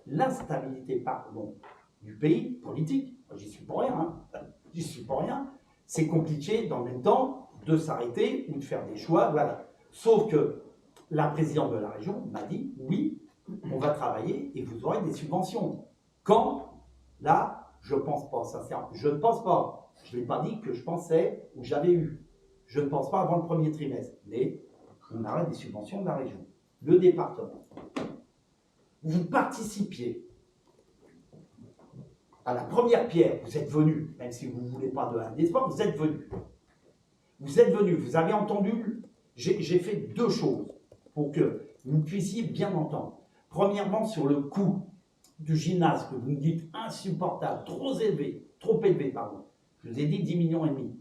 l'instabilité du pays politique, j'y suis pour rien, j'y suis pour rien, c'est compliqué dans le même temps de s'arrêter ou de faire des choix, voilà. Sauf que la présidente de la région m'a dit, oui, on va travailler et vous aurez des subventions. Quand? Là, je ne pense pas, sincèrement, je ne pense pas. Je ne l'ai pas dit que je pensais ou j'avais eu. Je ne pense pas avant le premier trimestre, mais on arrête des subventions de la région. Le département. Vous participiez à la première pierre, vous êtes venu, même si vous ne voulez pas de l'espoir, vous êtes venu. Vous êtes venu, vous avez entendu, j'ai fait deux choses pour que vous puissiez bien entendre. Premièrement, sur le coût du gymnase, que vous me dites insupportable, trop élevé, pardon. Je vous ai dit 10 millions et demi.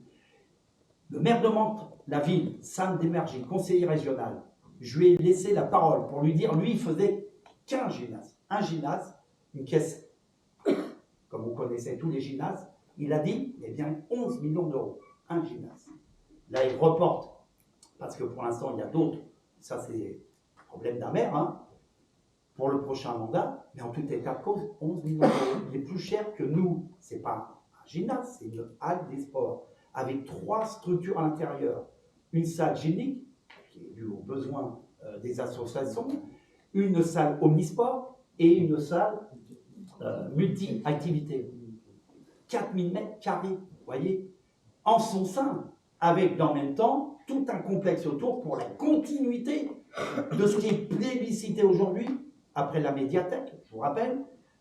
Le maire de Mantes, la ville, Sam Desmergy, conseiller régional, je lui ai laissé la parole pour lui dire, lui, il faisait qu'un gymnase. Un gymnase, une caisse, comme vous connaissez tous les gymnases, il a dit, eh bien, 11 millions d'euros, un gymnase. Là, il reporte, parce que pour l'instant, il y a d'autres, ça c'est le problème d'un maire, pour le prochain mandat, mais en tout état de cause, 11 millions d'euros. Il est plus cher que nous. Ce n'est pas un gymnase, c'est une halle des sports, avec 3 structures à l'intérieur. Une salle gynique, qui est due aux besoins des associations, une salle omnisport et une salle multi-activité. 4000 mètres carrés, vous voyez, en son sein, avec dans le même temps tout un complexe autour pour la continuité de ce qui est plébiscité aujourd'hui, après la médiathèque, je vous rappelle,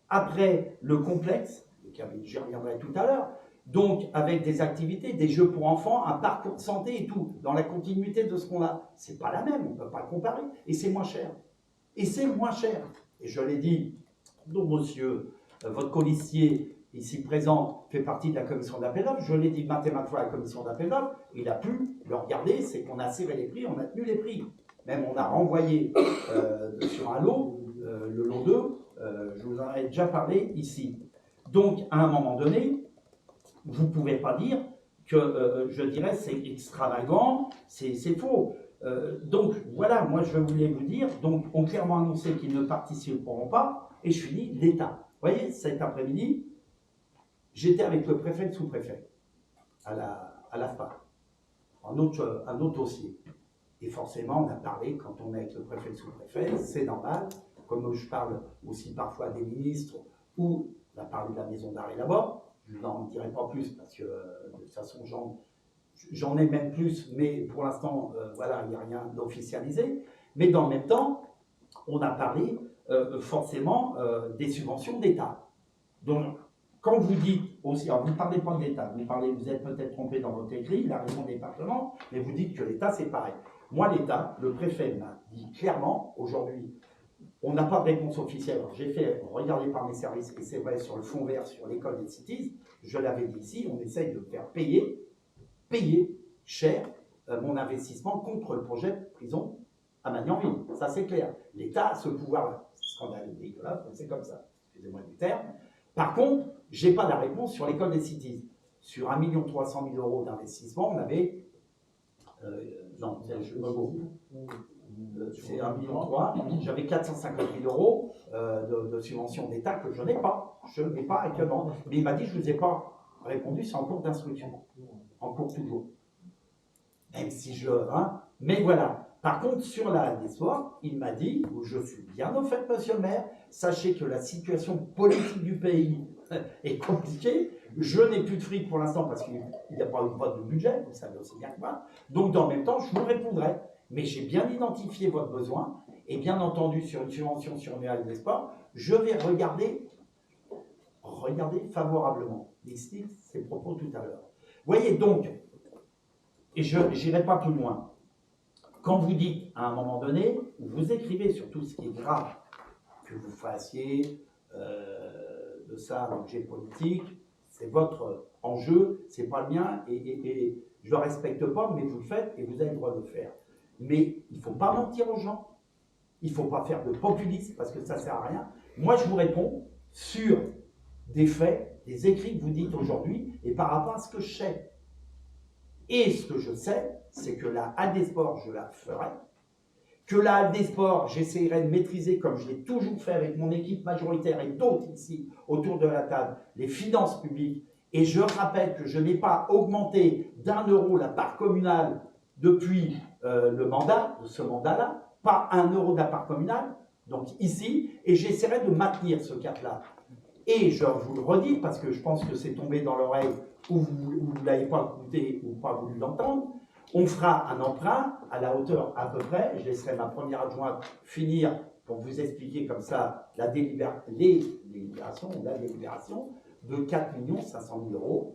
après le complexe, j'y reviendrai tout à l'heure, donc avec des activités, des jeux pour enfants, un parcours de santé et tout, dans la continuité de ce qu'on a. C'est pas la même, on ne peut pas comparer, et c'est moins cher. Et c'est moins cher. Et je l'ai dit, donc monsieur, votre colistier ici présent fait partie de la commission d'appel d'offres, je l'ai dit maintes et maintes fois à la commission d'appel d'offres, il a pu le regarder, c'est qu'on a serré les prix, on a tenu les prix. Même on a renvoyé sur un lot, le lot 2, je vous en ai déjà parlé ici. Donc à un moment donné, vous ne pouvez pas dire que, je dirais, c'est extravagant, c'est faux. Donc voilà, moi je voulais vous dire, donc on clairement annoncé qu'ils ne participeront pas, et je finis l'État. Vous voyez, cet après-midi, j'étais avec le préfet et le sous-préfet à l'AFPA, un autre dossier. Et forcément, on a parlé, quand on est avec le préfet et le sous-préfet, c'est normal, comme je parle aussi parfois des ministres, ou on a parlé de la maison d'arrêt là-bas, je n'en dirai pas plus, parce que de toute façon, j'en ai même plus, mais pour l'instant, voilà, il n'y a rien d'officialisé. Mais dans le même temps, on a parlé forcément des subventions d'État. Donc, quand vous dites aussi, alors vous ne parlez pas de l'État, vous êtes peut-être trompé dans votre écrit, la région département, mais vous dites que l'État c'est pareil. Moi, l'État, le préfet m'a dit clairement, aujourd'hui, on n'a pas de réponse officielle. Alors, j'ai fait regarder par mes services, et c'est vrai, sur le fond vert, sur l'école des cities, je l'avais dit ici, on essaye de faire payer cher mon investissement contre le projet de prison à Magnanville. Ça, c'est clair. L'État a ce pouvoir-là. C'est scandaleux, dégueulasse, mais c'est comme ça. Excusez-moi du terme. Par contre, je n'ai pas la réponse sur l'école des cities. Sur 1 300 000 € d'investissement, on avait... non, je me gourre. C'est 1,3 million. J'avais 450 000 € de subvention d'État que je n'ai pas. Je n'ai pas actuellement. Mais il m'a dit, je ne vous ai pas répondu, c'est en cours d'instruction. En cours toujours. Même si je... Hein, mais voilà. Par contre, sur la halle des sports, il m'a dit, où je suis bien au fait, monsieur le maire, sachez que la situation politique du pays est compliquée. Je n'ai plus de fric pour l'instant parce qu'il n'y a pas eu de vote de budget, vous savez aussi bien que moi. Donc, dans le même temps, je vous répondrai. Mais j'ai bien identifié votre besoin et bien entendu, sur une subvention sur une halle des sports, je vais regarder favorablement. Il explique ses propos tout à l'heure. Voyez donc, et je n'irai pas plus loin. Quand vous dites, à un moment donné, vous écrivez sur tout ce qui est grave, que vous fassiez de ça un objet politique, c'est votre enjeu, c'est pas le mien, et je ne le respecte pas, mais vous le faites et vous avez le droit de le faire. Mais il ne faut pas mentir aux gens, il ne faut pas faire de populisme, parce que ça ne sert à rien. Moi, je vous réponds sur des faits, des écrits que vous dites aujourd'hui, et par rapport à ce que je sais. Et ce que je sais, c'est que la halle des sports, je la ferai. Que la halle des sports, j'essaierai de maîtriser, comme je l'ai toujours fait avec mon équipe majoritaire et d'autres ici autour de la table, les finances publiques. Et je rappelle que je n'ai pas augmenté d'1 € la part communale depuis le mandat, de ce mandat-là, pas 1 € de la part communale, donc ici, et j'essaierai de maintenir ce cap-là. Et je vous le redis, parce que je pense que c'est tombé dans l'oreille ou vous ne l'avez pas écouté ou pas voulu l'entendre, on fera un emprunt à la hauteur à peu près, je laisserai ma première adjointe finir pour vous expliquer comme ça la délibération de 4 500 000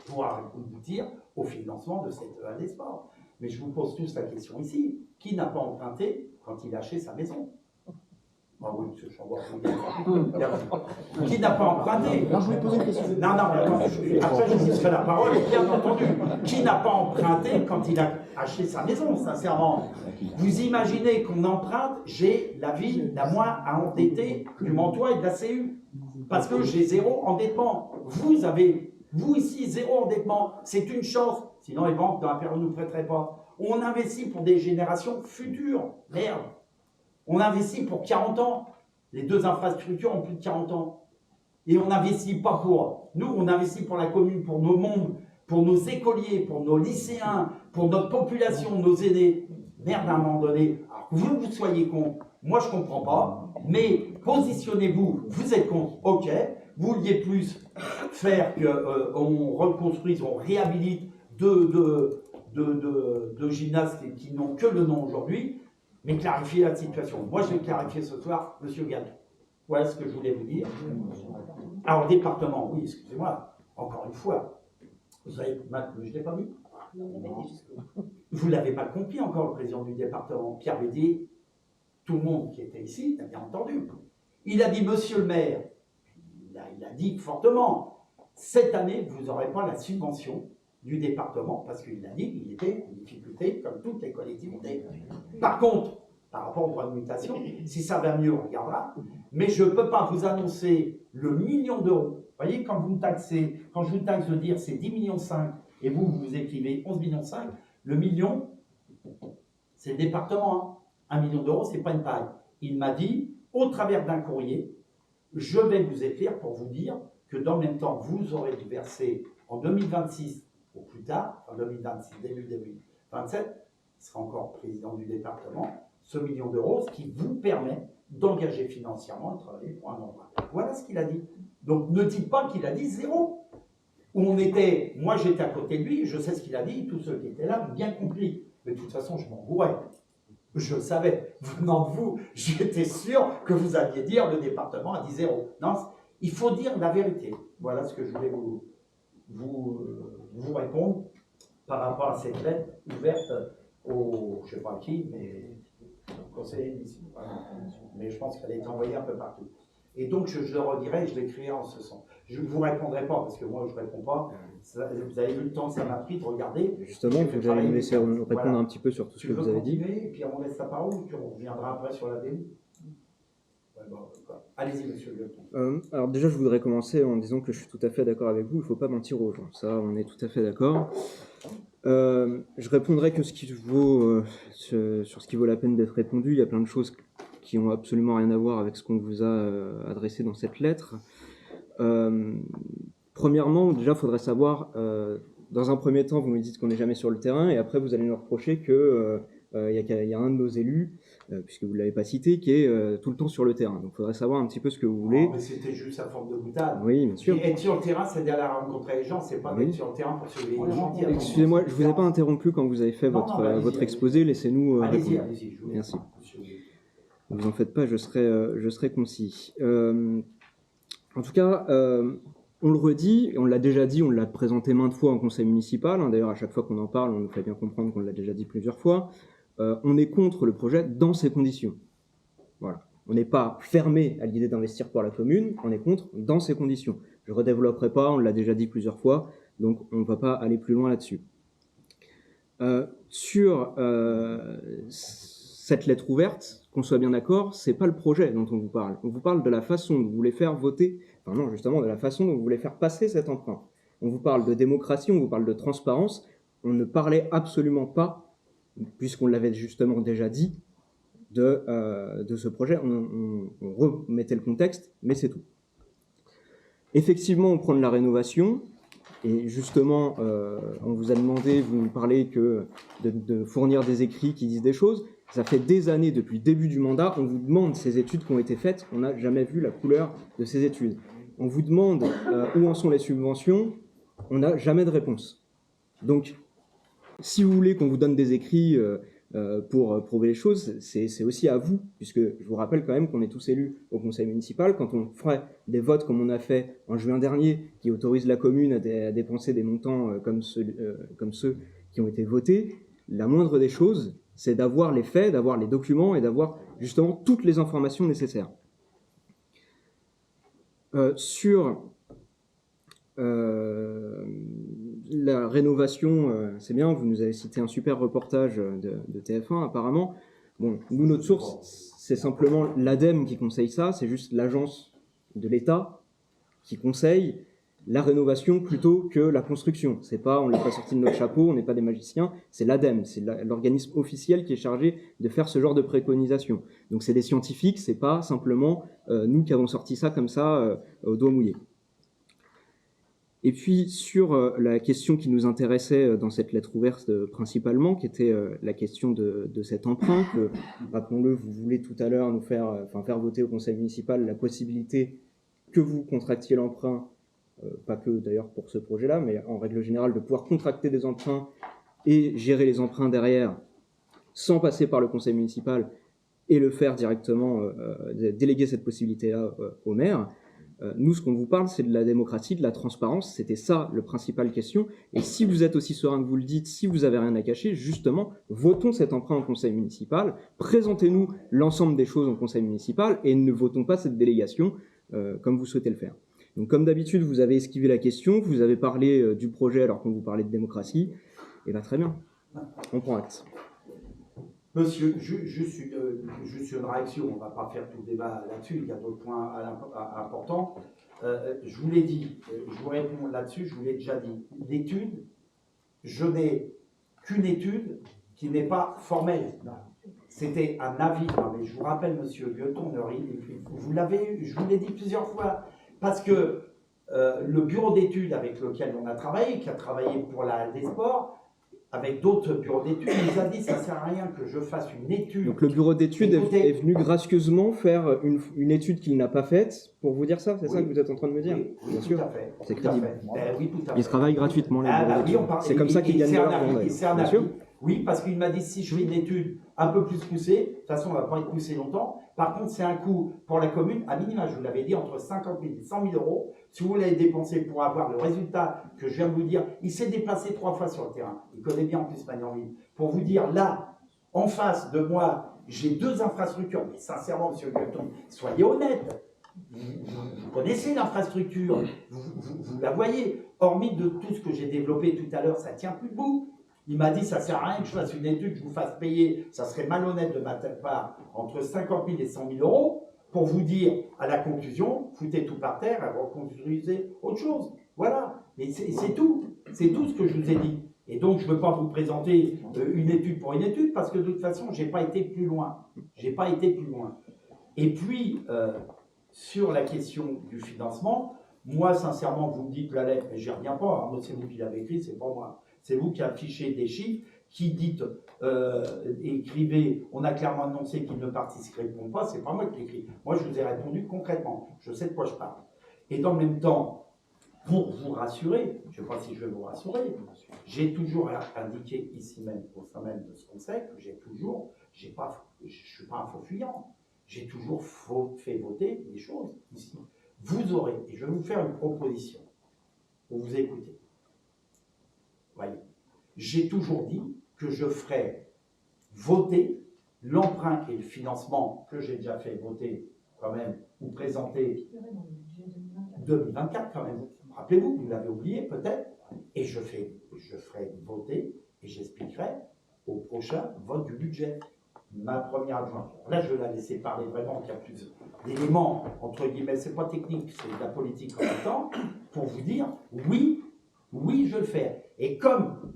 € pour aboutir au financement de cette halle des sports. Mais je vous pose tous la question ici, qui n'a pas emprunté quand il a acheté sa maison? Ah oui, M. Chambord, qui n'a pas emprunté? Non, je voulais poser une question. Non, après je vous laisserai la parole, bien entendu. Qui n'a pas emprunté quand il a acheté sa maison, sincèrement? Vous imaginez qu'on emprunte, j'ai la ville la moins à endetter du Mantois et de la CU. Parce que j'ai 0 endettement. Vous avez, vous ici, 0 endettement. C'est une chance. Sinon les banques dans la période ne nous prêteraient pas. On investit pour des générations futures. Merde. On investit pour 40 ans. Les 2 infrastructures ont plus de 40 ans. Et on n'investit pas pour nous, on investit pour la commune, pour nos mondes, pour nos écoliers, pour nos lycéens, pour notre population, nos aînés. Merde, à un moment donné, alors que vous soyez con, moi je comprends pas, mais positionnez-vous, vous êtes con, ok, vous vouliez plus faire qu'on reconstruise, on réhabilite deux gymnastes qui n'ont que le nom aujourd'hui, mais clarifier la situation. Moi je vais clarifier ce soir, monsieur Gall. Voilà ce que je voulais vous dire. Alors, département, oui, excusez-moi, encore une fois, vous avez mal, je ne l'ai pas dit. Vous ne l'avez pas compris encore, le président du département, Pierre Bédier, tout le monde qui était ici l'a bien entendu. Il a dit, monsieur le maire, il a dit fortement, cette année, vous n'aurez pas la subvention du département, parce qu'il a dit qu'il était en difficulté, comme toutes les collectivités. Par contre, par rapport au droit de mutation, si ça va mieux, on regardera, mais je ne peux pas vous annoncer le million d'euros. Vous voyez, quand vous me taxez, quand je vous taxe de dire c'est 10,5 millions, et vous écrivez 11,5 millions, le million, c'est le département. 1 million d'euros, ce n'est pas une paille. Il m'a dit, au travers d'un courrier, je vais vous écrire pour vous dire que dans le même temps, vous aurez dû verser en 2026 ou plus tard, en 2026, début 2027, il sera encore président du département, ce million d'euros, ce qui vous permet d'engager financièrement et de travailler pour un endroit. Voilà ce qu'il a dit. Donc ne dites pas qu'il a dit 0. Où on était, moi j'étais à côté de lui, je sais ce qu'il a dit, tous ceux qui étaient là ont bien compris. Mais de toute façon, je m'en bourrais. Je savais, venant de vous, j'étais sûr que vous alliez dire le département a dit 0. Non, il faut dire la vérité. Voilà ce que je voulais vous répondre par rapport à cette lettre ouverte au, je ne sais pas qui, mais au conseiller municipal. Voilà. Mais je pense qu'elle a été envoyée un peu partout. Et donc, je le redirai, je l'écrirai en ce sens. Je ne vous répondrai pas, parce que moi, je ne réponds pas. Vous avez vu le temps que ça m'a pris de regarder. Justement, vous allez me laisser répondre un petit peu sur tout ce que vous avez dit. Et puis on laisse la parole, puis on reviendra après sur la démo. Ouais, bon, allez-y, monsieur le alors déjà, je voudrais commencer en disant que je suis tout à fait d'accord avec vous. Il ne faut pas mentir aux gens. Ça, on est tout à fait d'accord. Je répondrai que ce qui vaut, sur ce qui vaut la peine d'être répondu. Il y a plein de choses qui n'ont absolument rien à voir avec ce qu'on vous a adressé dans cette lettre. Premièrement, déjà, il faudrait savoir, dans un premier temps, vous me dites qu'on n'est jamais sur le terrain, et après, vous allez nous reprocher qu'il y a un de nos élus, puisque vous ne l'avez pas cité, qui est tout le temps sur le terrain. Donc, il faudrait savoir un petit peu ce que vous voulez. Non, mais c'était juste sa forme de boutade. Oui, bien sûr. Et être sur le terrain, c'est d'aller rencontrer les gens, c'est pas d'être sur le terrain pour surveiller les gens. Excusez-moi, je ne vous ai pas interrompu quand vous avez fait votre exposé. Laissez-nous répondre. Allez-y, je vous Merci. Ne vous en faites pas, je serai concis. En tout cas, on le redit, on l'a déjà dit, on l'a présenté maintes fois en conseil municipal. D'ailleurs, à chaque fois qu'on en parle, on nous fait bien comprendre qu'on l'a déjà dit plusieurs fois. On est contre le projet dans ces conditions. Voilà. On n'est pas fermé à l'idée d'investir pour la commune, on est contre dans ces conditions. Je ne redévelopperai pas, on l'a déjà dit plusieurs fois, donc on ne va pas aller plus loin là-dessus. Sur cette lettre ouverte, qu'on soit bien d'accord, c'est pas le projet dont on vous parle. On vous parle de la façon dont vous voulez faire voter, enfin non, justement, de la façon dont vous voulez faire passer cet emprunt. On vous parle de démocratie, on vous parle de transparence. On ne parlait absolument pas, puisqu'on l'avait justement déjà dit, de ce projet. On remettait le contexte, mais c'est tout. Effectivement, on prend de la rénovation. Et justement, on vous a demandé, vous nous parlez de fournir des écrits qui disent des choses. Ça fait des années, depuis le début du mandat, on vous demande ces études qui ont été faites. On n'a jamais vu la couleur de ces études. On vous demande où en sont les subventions. On n'a jamais de réponse. Donc, si vous voulez qu'on vous donne des écrits pour prouver les choses, c'est aussi à vous, puisque je vous rappelle quand même qu'on est tous élus au conseil municipal. Quand on ferait des votes comme on a fait en juin dernier, qui autorisent la commune à dépenser des montants comme ceux qui ont été votés, la moindre des choses, c'est d'avoir les faits, d'avoir les documents et d'avoir justement toutes les informations nécessaires. Sur la rénovation, c'est bien, vous nous avez cité un super reportage de TF1 apparemment. Bon, nous, notre source, c'est simplement l'ADEME qui conseille ça, c'est juste l'agence de l'État qui conseille. la rénovation plutôt que la construction. C'est pas, on ne l'a pas sorti de notre chapeau, on n'est pas des magiciens, c'est l'ADEME, c'est l'organisme officiel qui est chargé de faire ce genre de préconisation. Donc c'est des scientifiques, c'est pas simplement nous qui avons sorti ça comme ça au doigt mouillé. Et puis sur la question qui nous intéressait dans cette lettre ouverte principalement, qui était la question de cet emprunt, que, rappelons-le, vous voulez tout à l'heure nous faire voter au conseil municipal la possibilité que vous contractiez l'emprunt, pas que d'ailleurs pour ce projet-là, mais en règle générale de pouvoir contracter des emprunts et gérer les emprunts derrière sans passer par le conseil municipal et le faire directement, déléguer cette possibilité-là au maire. Nous, ce qu'on vous parle, c'est de la démocratie, de la transparence. C'était ça, le principal question. Et si vous êtes aussi serein que vous le dites, si vous n'avez rien à cacher, justement, votons cet emprunt au conseil municipal, présentez-nous l'ensemble des choses au conseil municipal et ne votons pas cette délégation comme vous souhaitez le faire. Donc, comme d'habitude, vous avez esquivé la question, vous avez parlé du projet alors qu'on vous parlait de démocratie. Et bien, très bien. On prend acte. Monsieur, juste une réaction, on ne va pas faire tout le débat là-dessus, il y a d'autres points importants. Je vous l'ai dit, je vous réponds là-dessus, je vous l'ai déjà dit. L'étude, je n'ai qu'une étude qui n'est pas formelle. C'était un avis, mais je vous rappelle, monsieur Gueton, vous l'avez eu, je vous l'ai dit plusieurs fois, parce que le bureau d'études avec lequel on a travaillé, qui a travaillé pour la Halle des Sports, avec d'autres bureaux d'études, il nous a dit ça ne sert à rien que je fasse une étude. Donc le bureau d'études est venu gracieusement faire une étude qu'il n'a pas faite pour vous dire ça, c'est ça que vous êtes en train de me dire? Oui, bien sûr. Tout à fait. C'est crédible. Oui, tout à fait. Ils travaillent gratuitement, les bureaux d'études. C'est comme ça qu'ils gagnent de l'argent, d'ailleurs. Bien sûr. Oui, parce qu'il m'a dit si je fais une étude un peu plus poussée, de toute façon on ne va pas être poussé longtemps, par contre c'est un coût pour la commune, à minima, je vous l'avais dit, entre 50 000 et 100 000 euros. Si vous voulez dépenser pour avoir le résultat que je viens de vous dire, il s'est déplacé 3 fois sur le terrain, il connaît bien en plus Magnanville. Pour vous dire, là, en face de moi, j'ai 2 infrastructures, mais sincèrement, monsieur Gueton, soyez honnête. Vous connaissez l'infrastructure, vous la voyez, hormis de tout ce que j'ai développé tout à l'heure, ça ne tient plus debout. Il m'a dit, ça ne sert à rien que je fasse une étude, que je vous fasse payer, ça serait malhonnête de ma part, entre 50 000 et 100 000 euros, pour vous dire, à la conclusion, foutez tout par terre et reconstruisez autre chose. Voilà, et c'est tout ce que je vous ai dit. Et donc, je ne veux pas vous présenter une étude pour une étude, parce que de toute façon, je n'ai pas été plus loin. Et puis, sur la question du financement, moi, sincèrement, vous me dites la lettre, mais j'y reviens pas, hein, c'est vous qui l'avez écrit, c'est pas moi. C'est vous qui affichez des chiffres, qui dites, écrivez, on a clairement annoncé qu'ils ne participeront pas, c'est pas moi qui l'écris. Moi, je vous ai répondu concrètement, je sais de quoi je parle. Et dans le même temps, pour vous rassurer, je ne sais pas si je vais vous rassurer, j'ai toujours indiqué ici même, au sein même de ce conseil, que je ne suis pas un faux fuyant. J'ai toujours fait voter des choses ici. Vous aurez, et je vais vous faire une proposition pour vous écouter. Voyez, j'ai toujours dit que je ferais voter l'emprunt et le financement que j'ai déjà fait voter quand même, ou présenter 2024 quand même. Rappelez-vous, vous l'avez oublié peut-être, et je ferai voter et j'expliquerai au prochain vote du budget. Ma première adjointe. Là, je vais la laisser parler vraiment, qu'il y a plus d'éléments, entre guillemets, c'est pas technique, c'est de la politique en même temps, pour vous dire, oui, je le fais. Et comme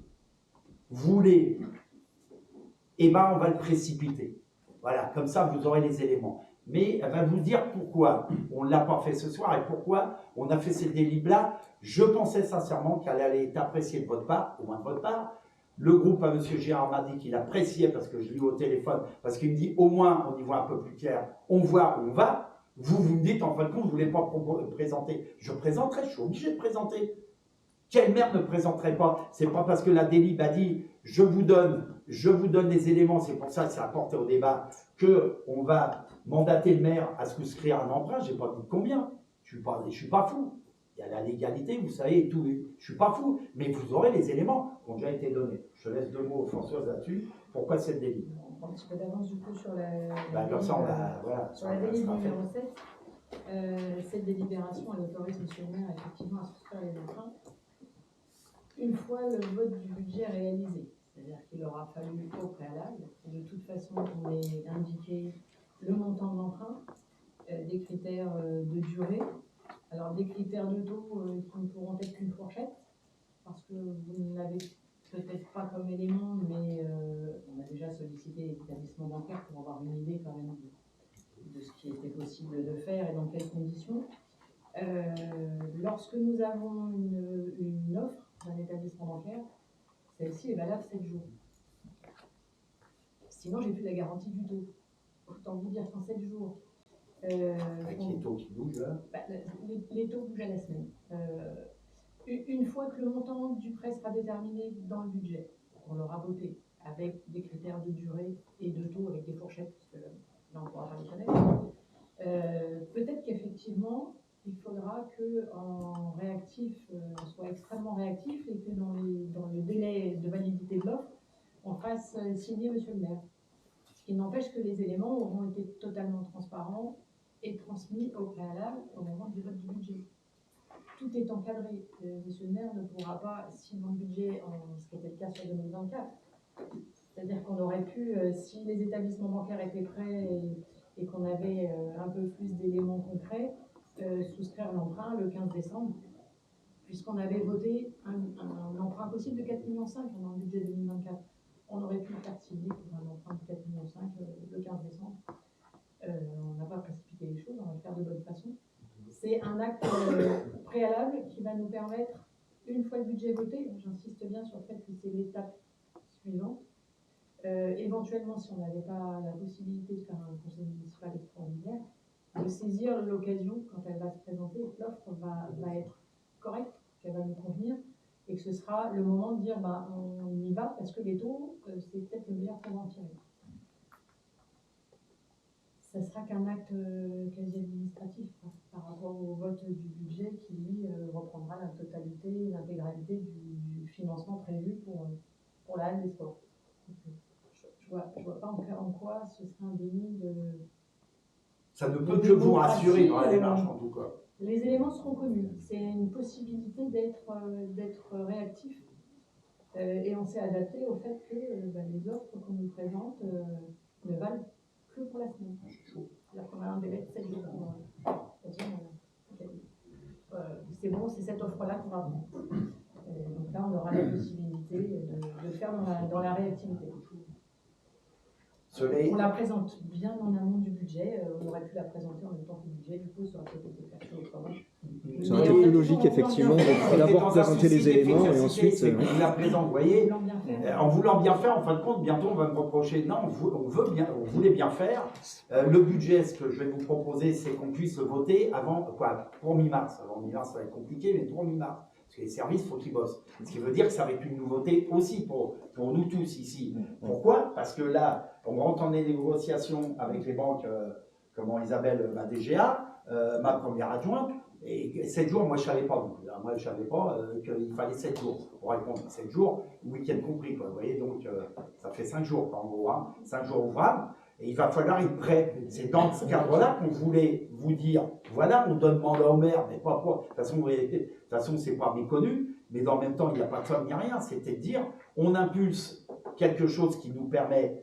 vous voulez, eh ben, on va le précipiter. Voilà, comme ça, vous aurez les éléments. Mais elle va vous dire pourquoi on ne l'a pas fait ce soir et pourquoi on a fait ces délibres-là. Je pensais sincèrement qu'elle allait être appréciée de votre part, au moins de votre part. Le groupe à M. Gérard m'a dit qu'il appréciait parce que je l'ai eu au téléphone, parce qu'il me dit au moins on y voit un peu plus clair, on voit où on va. Vous me dites en fin de compte, vous ne voulez pas présenter. Je présenterai, je suis obligé de présenter. Quelle maire ne présenterait pas? C'est pas parce que la délib a dit je vous donne les éléments, c'est pour ça que ça a apporté au débat, qu'on va mandater le maire à souscrire un emprunt. Je n'ai pas dit de combien. Je ne suis pas fou. Il y a la légalité, vous savez, et tout. Je ne suis pas fou, mais vous aurez les éléments qui ont déjà été donnés. Je laisse 2 mots aux Françoises là-dessus. Pourquoi cette délib? On prend un petit peu d'avance du coup sur la comme ça, on va, voilà, sur la délib numéro 7. Cette délibération, elle autorise M. le maire effectivement à souscrire les emprunts une fois le vote du budget réalisé. C'est-à-dire qu'il aura fallu au préalable, de toute façon, qu'on ait indiqué le montant de l'emprunt, des critères de durée, Alors, des critères de taux qui ne pourront être qu'une fourchette, parce que vous ne l'avez peut-être pas comme élément, mais on a déjà sollicité les établissements bancaires pour avoir une idée quand même de ce qui était possible de faire et dans quelles conditions. Lorsque nous avons une offre d'un établissement bancaire, celle-ci est valable 7 jours. Sinon, j'ai plus la garantie du taux. Autant vous dire qu'en 7 jours. Avec les taux qui bougent là. Les taux bougent à la semaine. Une fois que le montant du prêt sera déterminé dans le budget, on l'aura voté avec des critères de durée et de taux avec des fourchettes, parce que là on ne pourra pas les connaître. Peut-être qu'effectivement, il faudra qu'en réactif, on soit extrêmement réactif et que dans le délai de validité de l'offre, on fasse signer Monsieur le maire. Ce qui n'empêche que les éléments auront été totalement transparents et transmis au préalable au moment du vote du budget. Tout est encadré. Monsieur le maire ne pourra pas, si dans le budget, ce qui était le cas sur 2024, c'est-à-dire qu'on aurait pu, si les établissements bancaires étaient prêts et qu'on avait un peu plus d'éléments concrets, souscrire l'emprunt le 15 décembre, puisqu'on avait voté un emprunt possible de 4,5 millions dans le budget 2024. On aurait pu le faire signer pour un emprunt de 4,5 millions le 15 décembre. On n'a pas précipité les choses, on va le faire de bonne façon. C'est un acte préalable qui va nous permettre, une fois le budget voté, j'insiste bien sur le fait que c'est l'étape suivante, éventuellement, si on n'avait pas la possibilité de faire un conseil municipal extraordinaire, de saisir l'occasion quand elle va se présenter et que l'offre va être correcte, qu'elle va nous convenir, et que ce sera le moment de dire on y va parce que les taux, c'est peut-être le meilleur pour en tirer. Ça sera qu'un acte quasi administratif par rapport au vote du budget qui, lui, reprendra la totalité, l'intégralité du financement prévu pour la halle des sports. Je vois pas en quoi ce serait un déni de... Ça ne peut que vous rassurer dans la démarche, en tout cas. Les éléments seront connus. C'est une possibilité d'être réactif. Et on s'est adapté au fait que les offres qu'on nous présente ne valent que pour la semaine. C'est-à-dire qu'on a un délai de 7 jours pour dire c'est bon, c'est cette offre-là qu'on va prendre. Donc là, on aura la possibilité de le faire dans la réactivité. On la présente bien en amont du budget. On aurait pu la présenter en même temps que le budget. Du coup, ça aurait peut-être été fait autrement. Ça aurait été plus logique, effectivement, d'abord présenter les éléments et ensuite... Vous la présente, vous voyez, en voulant bien faire, en fin de compte, bientôt on va me reprocher. Non, on voulait bien faire. Le budget, ce que je vais vous proposer, c'est qu'on puisse le voter pour mi-mars. Avant mi-mars, ça va être compliqué, mais pour mi-mars. Parce que les services, il faut qu'ils bossent. Ce qui veut dire que ça va être une nouveauté aussi pour nous tous ici. Pourquoi? Parce que là, on rentre en négociation avec les banques, comment Isabelle, ma DGA, ma première adjointe, et 7 jours, moi je ne savais pas. Moi je ne savais pas qu'il fallait 7 jours pour répondre. 7 jours, le week-end compris. Quoi. Vous voyez, donc ça fait 5 jours en gros, 5 jours ouvrables. Et il va falloir être prêt. C'est dans ce cadre-là qu'on voulait vous dire, voilà, on donne mandat au maire, mais pas quoi. De toute façon, c'est pas méconnu, mais dans le même temps, il n'y a pas de somme ni rien. C'était de dire, on impulse quelque chose qui nous permet,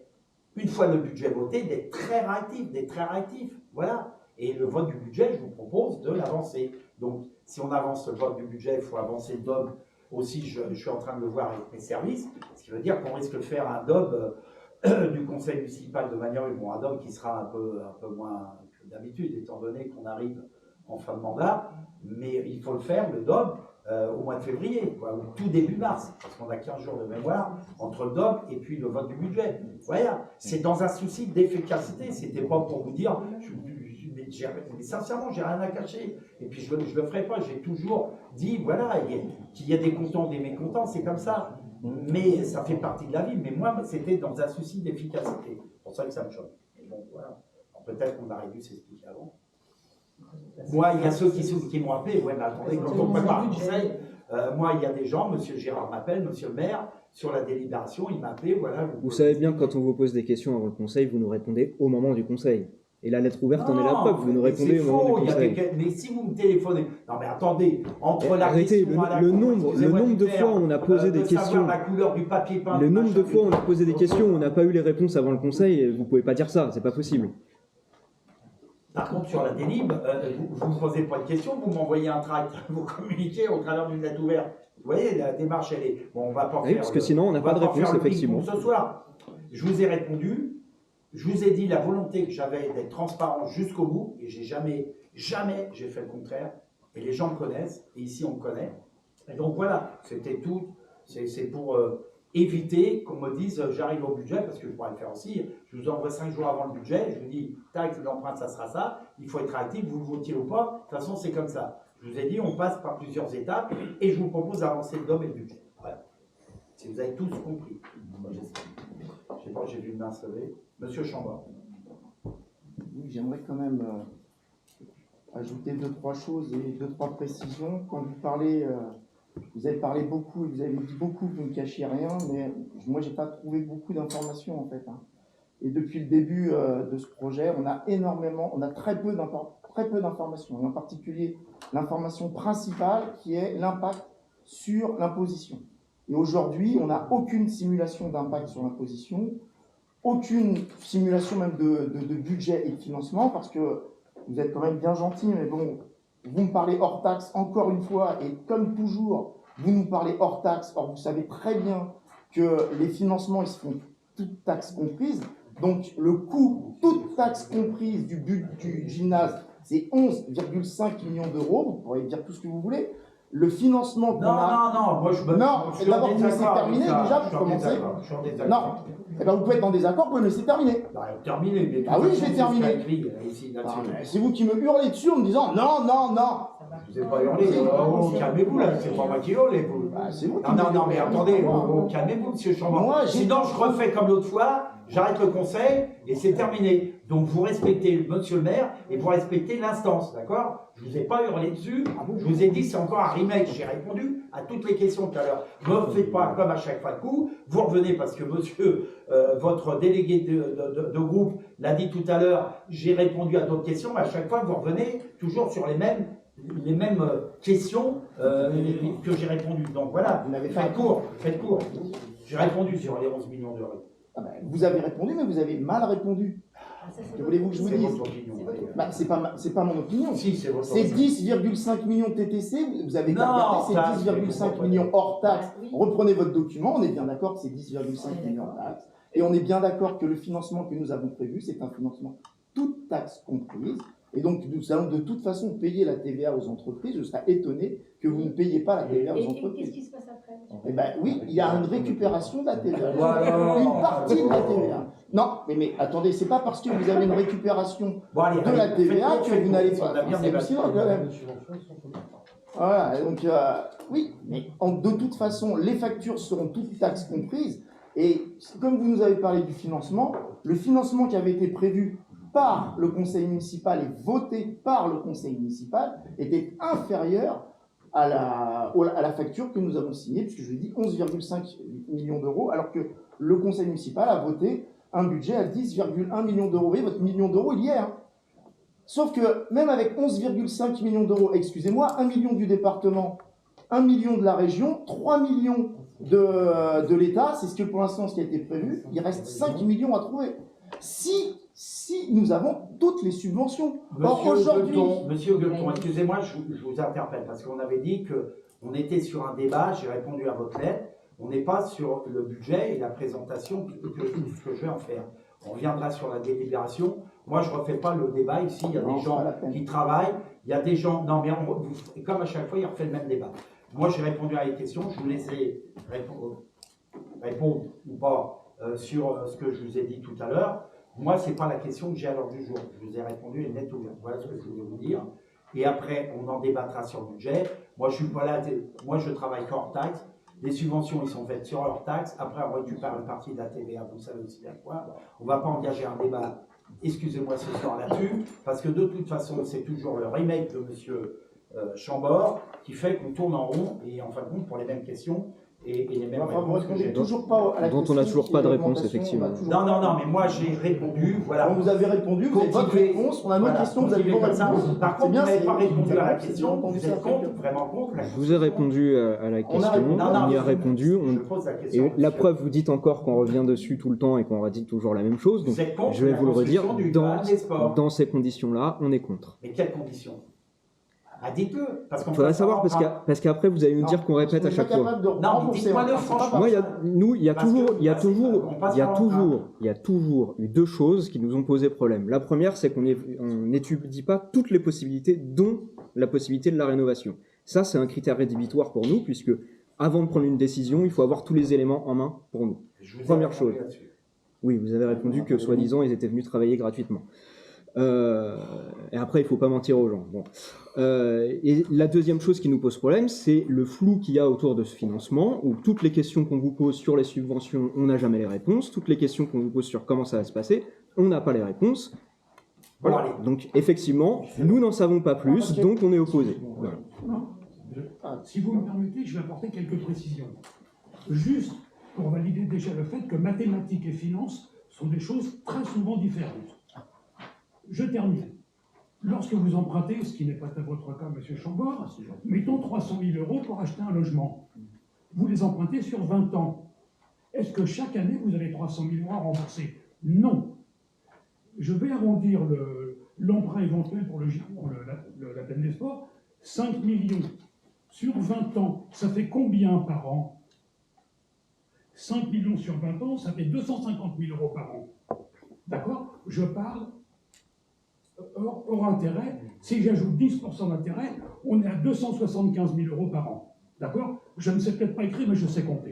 une fois le budget voté, d'être très réactif, Voilà. Et le vote du budget, je vous propose de l'avancer. Donc, si on avance le vote du budget, il faut avancer le DOB aussi. Je suis en train de le voir avec mes services, ce qui veut dire qu'on risque de faire un DOB du conseil municipal de Magnoï, un DOB qui sera un peu moins que d'habitude, étant donné qu'on arrive en fin de mandat, mais il faut le faire, le DOB, au mois de février, ou tout début mars, parce qu'on a 15 jours de mémoire entre le DOB et puis le vote du budget. Voilà, c'est dans un souci d'efficacité, c'était pas pour vous dire, mais sincèrement, j'ai rien à cacher, et puis je le ferai pas, j'ai toujours dit, voilà, qu'il y a des contents, des mécontents, c'est comme ça. Mais ça fait partie de la vie. Mais moi, c'était dans un souci d'efficacité. C'est pour ça que ça me choque. Et bon, voilà. Peut-être qu'on aurait dû s'expliquer avant. Moi, il y a ceux qui m'ont appelé. Ouais, mais attendez, quand on prépare un conseil, moi, il y a des gens, monsieur Gérard m'appelle, monsieur le maire, sur la délibération, il m'a appelé. Voilà, vous savez bien que quand on vous pose des questions avant le conseil, vous nous répondez au moment du conseil. Et la lettre ouverte en est la preuve, vous nous répondez au moment du conseil. Mais si vous me téléphonez, non mais attendez, entre la arrêtez, question le nombre de fois on a posé des questions, la couleur du papier peint, le nombre de fois on a posé des questions, on n'a pas eu les réponses avant le conseil, vous pouvez pas dire ça, c'est pas possible. Par contre, sur la délib, vous ne me posez pas de questions, vous m'envoyez un tract, vous communiquez au travers d'une lettre ouverte. Vous voyez, la démarche, elle est. Bon, on va pas Oui, faire. parce que sinon, on n'a pas de réponse, effectivement. Ce soir, je vous ai répondu, je vous ai dit la volonté que j'avais d'être transparent jusqu'au bout, et j'ai jamais j'ai fait le contraire. Et les gens me connaissent, et ici on me connaît. Et donc voilà, c'était tout. C'est pour éviter qu'on me dise j'arrive au budget, parce que je pourrais le faire aussi. Je vous envoie 5 jours avant le budget, je vous dis tac, l'empreinte ça sera ça, il faut être réactif, vous le votiez ou pas, de toute façon c'est comme ça. Je vous ai dit, on passe par plusieurs étapes, et je vous propose d'avancer le DOM et le budget. Voilà. Si vous avez tous compris. Je sais pas, j'ai vu une main se lever. Monsieur Chambord. Oui, j'aimerais quand même ajouter 2-3 choses et 2-3 précisions. Quand vous parlez, vous avez parlé beaucoup et vous avez dit beaucoup, vous ne cachiez rien, mais moi, je n'ai pas trouvé beaucoup d'informations en fait. Et depuis le début de ce projet, on a très peu d'informations, et en particulier l'information principale qui est l'impact sur l'imposition. Et aujourd'hui, on n'a aucune simulation d'impact sur l'imposition, aucune simulation même de budget et de financement, parce que vous êtes quand même bien gentil, mais bon, vous me parlez hors taxe encore une fois, et comme toujours, vous nous parlez hors taxe. Or, vous savez très bien que les financements, ils se font toutes taxes comprises. Donc, le coût, toute taxe comprise du gymnase, c'est 11,5 millions d'euros. Vous pourrez dire tout ce que vous voulez. Le financement qu'on a... Non, moi je me... Non, d'abord, vous me laissez terminer déjà, pour commencer. Je suis en désaccord. Non, eh ben, vous pouvez être en désaccord, vous pouvez me laisser terminer. Bah, terminé, mais Ah oui, je vais terminer. Ici, C'est vous qui me hurlez dessus en me disant non, non, non. Je ne vous ai pas hurlé. Calmez-vous là, c'est pas moi qui hurle. Bah, c'est vous qui Non, mais attendez, calmez-vous, monsieur Chambord. Moi, sinon, je refais comme l'autre fois, j'arrête le conseil et c'est terminé. Donc, vous respectez monsieur le maire et vous respectez l'instance, d'accord? Je ne vous ai pas hurlé dessus. Je vous ai dit c'est encore un remake. J'ai répondu à toutes les questions tout à l'heure. Ne me faites pas comme à chaque fois de coup. Vous revenez parce que monsieur, votre délégué de groupe l'a dit tout à l'heure. J'ai répondu à d'autres questions, mais à chaque fois, vous revenez toujours sur les mêmes questions que j'ai répondu. Donc voilà, faites court. J'ai répondu sur les 11 millions d'euros. Ah ben, vous avez répondu, mais vous avez mal répondu. Que voulez-vous que je vous dise? Bah, c'est pas mon opinion. Si, c'est 10,5 millions de TTC, vous avez qu'à regarder, c'est 10,5 millions hors taxes. Reprenez votre document, on est bien d'accord que c'est 10,5 millions hors taxes. Et on est bien d'accord que le financement que nous avons prévu, c'est un financement toute taxe comprise. Et donc, nous allons de toute façon payer la TVA aux entreprises. Je serais étonné que vous ne payiez pas la TVA aux entreprises. Et qu'est-ce qui se passe après? Eh bien, oui, il y a une récupération de la TVA. Une partie de la TVA. Non, mais attendez, c'est pas parce que vous avez une récupération de la TVA que vous n'allez pas. C'est aussi quand même. Voilà, donc, oui, mais de toute façon, les factures seront toutes taxes comprises. Et comme vous nous avez parlé du financement, le financement qui avait été prévu par le conseil municipal et voté par le conseil municipal était inférieur à la facture que nous avons signée, puisque je l'ai dit 11,5 millions d'euros, alors que le conseil municipal a voté un budget à 10,1 millions d'euros. Vous voyez, votre million d'euros, il y est. Hein. Sauf que même avec 11,5 millions d'euros, excusez-moi, 1 million du département, 1 million de la région, 3 millions de l'État, c'est ce que pour l'instant ce qui a été prévu, il reste 5 millions à trouver. Si nous avons toutes les subventions. Monsieur Gueuleton, excusez-moi, je vous interpelle, parce qu'on avait dit qu'on était sur un débat, j'ai répondu à votre lettre, on n'est pas sur le budget et la présentation que je vais en faire. On reviendra sur la délibération. Moi, je ne refais pas le débat ici, il y a des gens qui travaillent, il y a des gens... Non, mais comme à chaque fois, il refait le même débat. Moi, j'ai répondu à les questions, je vous laisserai répondre ou pas sur ce que je vous ai dit tout à l'heure. Moi, ce n'est pas la question que j'ai à l'heure du jour. Je vous ai répondu et net ouvert. Voilà ce que je voulais vous dire. Et après, on en débattra sur le budget. Moi, je suis pas là. Moi, je travaille hors taxe. Les subventions, ils sont faites sur hors taxe. Après, on récupère une partie de la TVA. Vous savez aussi bien quoi. On ne va pas engager un débat, excusez-moi, ce soir là-dessus. Parce que de toute façon, c'est toujours le remake de M. Chambord qui fait qu'on tourne en rond. Et en fin de compte, pour les mêmes questions. et les mêmes Enfin, vous réponses que répondez j'ai. toujours pas à la Dont question. on n'a toujours qui pas est de réponse, l'augmentation, effectivement. on a toujours Non, pas non, de non, mais moi j'ai répondu, voilà. Bon, vous avez répondu, vous avez votre Continuez. réponse, on a notre Voilà, question, vous avez continuez vos comme ça. réponses. Par C'est contre, bien, vous n'avez c'est- pas répondu à la c'est question, entendu vous ça êtes après. contre, vraiment contre la Je vous ai répondu à la question, répondu. Non, non, on y a je- répondu. je pose la question. Et la preuve, vous dites encore qu'on revient dessus tout le temps et qu'on redit toujours la même chose. Donc, Vous êtes contre je vais la vous le redire, construction du Graal des sports. dans ces conditions-là, on est contre. Mais quelles conditions? Ah, dites-le, parce qu'on Il faudrait peut savoir, savoir parce qu'après, vous allez nous dire qu'on répète à chaque fois. Non, mais dites-moi-le franchement. Moi, il y a Parce que toujours on passe eu deux choses qui nous ont posé problème. La première, c'est qu'on n'étudie pas toutes les possibilités, dont la possibilité de la rénovation. Ça, c'est un critère rédhibitoire pour nous, puisque avant de prendre une décision, il faut avoir tous les éléments en main pour nous. Je vous ai Première répondu chose. là-dessus. Oui, vous avez répondu que, soi-disant, ils étaient venus travailler gratuitement. Et après, il ne faut pas mentir aux gens. Bon. Et la deuxième chose qui nous pose problème, c'est le flou qu'il y a autour de ce financement, où toutes les questions qu'on vous pose sur les subventions, on n'a jamais les réponses. Toutes les questions qu'on vous pose sur comment ça va se passer, on n'a pas les réponses. Voilà. Bon, allez. Donc, effectivement, nous n'en savons pas plus, donc on est opposé. Voilà. Si vous me permettez, je vais apporter quelques précisions. Juste pour valider déjà le fait que mathématiques et finances sont des choses très souvent différentes. Je termine. Lorsque vous empruntez, ce qui n'est pas votre cas, M. Chambord, mettons 300 000 € pour acheter un logement. Vous les empruntez sur 20 ans. Est-ce que chaque année, vous avez 300 000 € à rembourser? Non. Je vais arrondir l'emprunt éventuel pour la peine des sports. 5 millions sur 20 ans, ça fait combien par an? 5 millions sur 20 ans, ça fait 250 000 € par an. D'accord? Je parle hors intérêt. Si j'ajoute 10% d'intérêt, on est à 275 000 € par an. D'accord? Je ne sais peut-être pas écrire, mais je sais compter.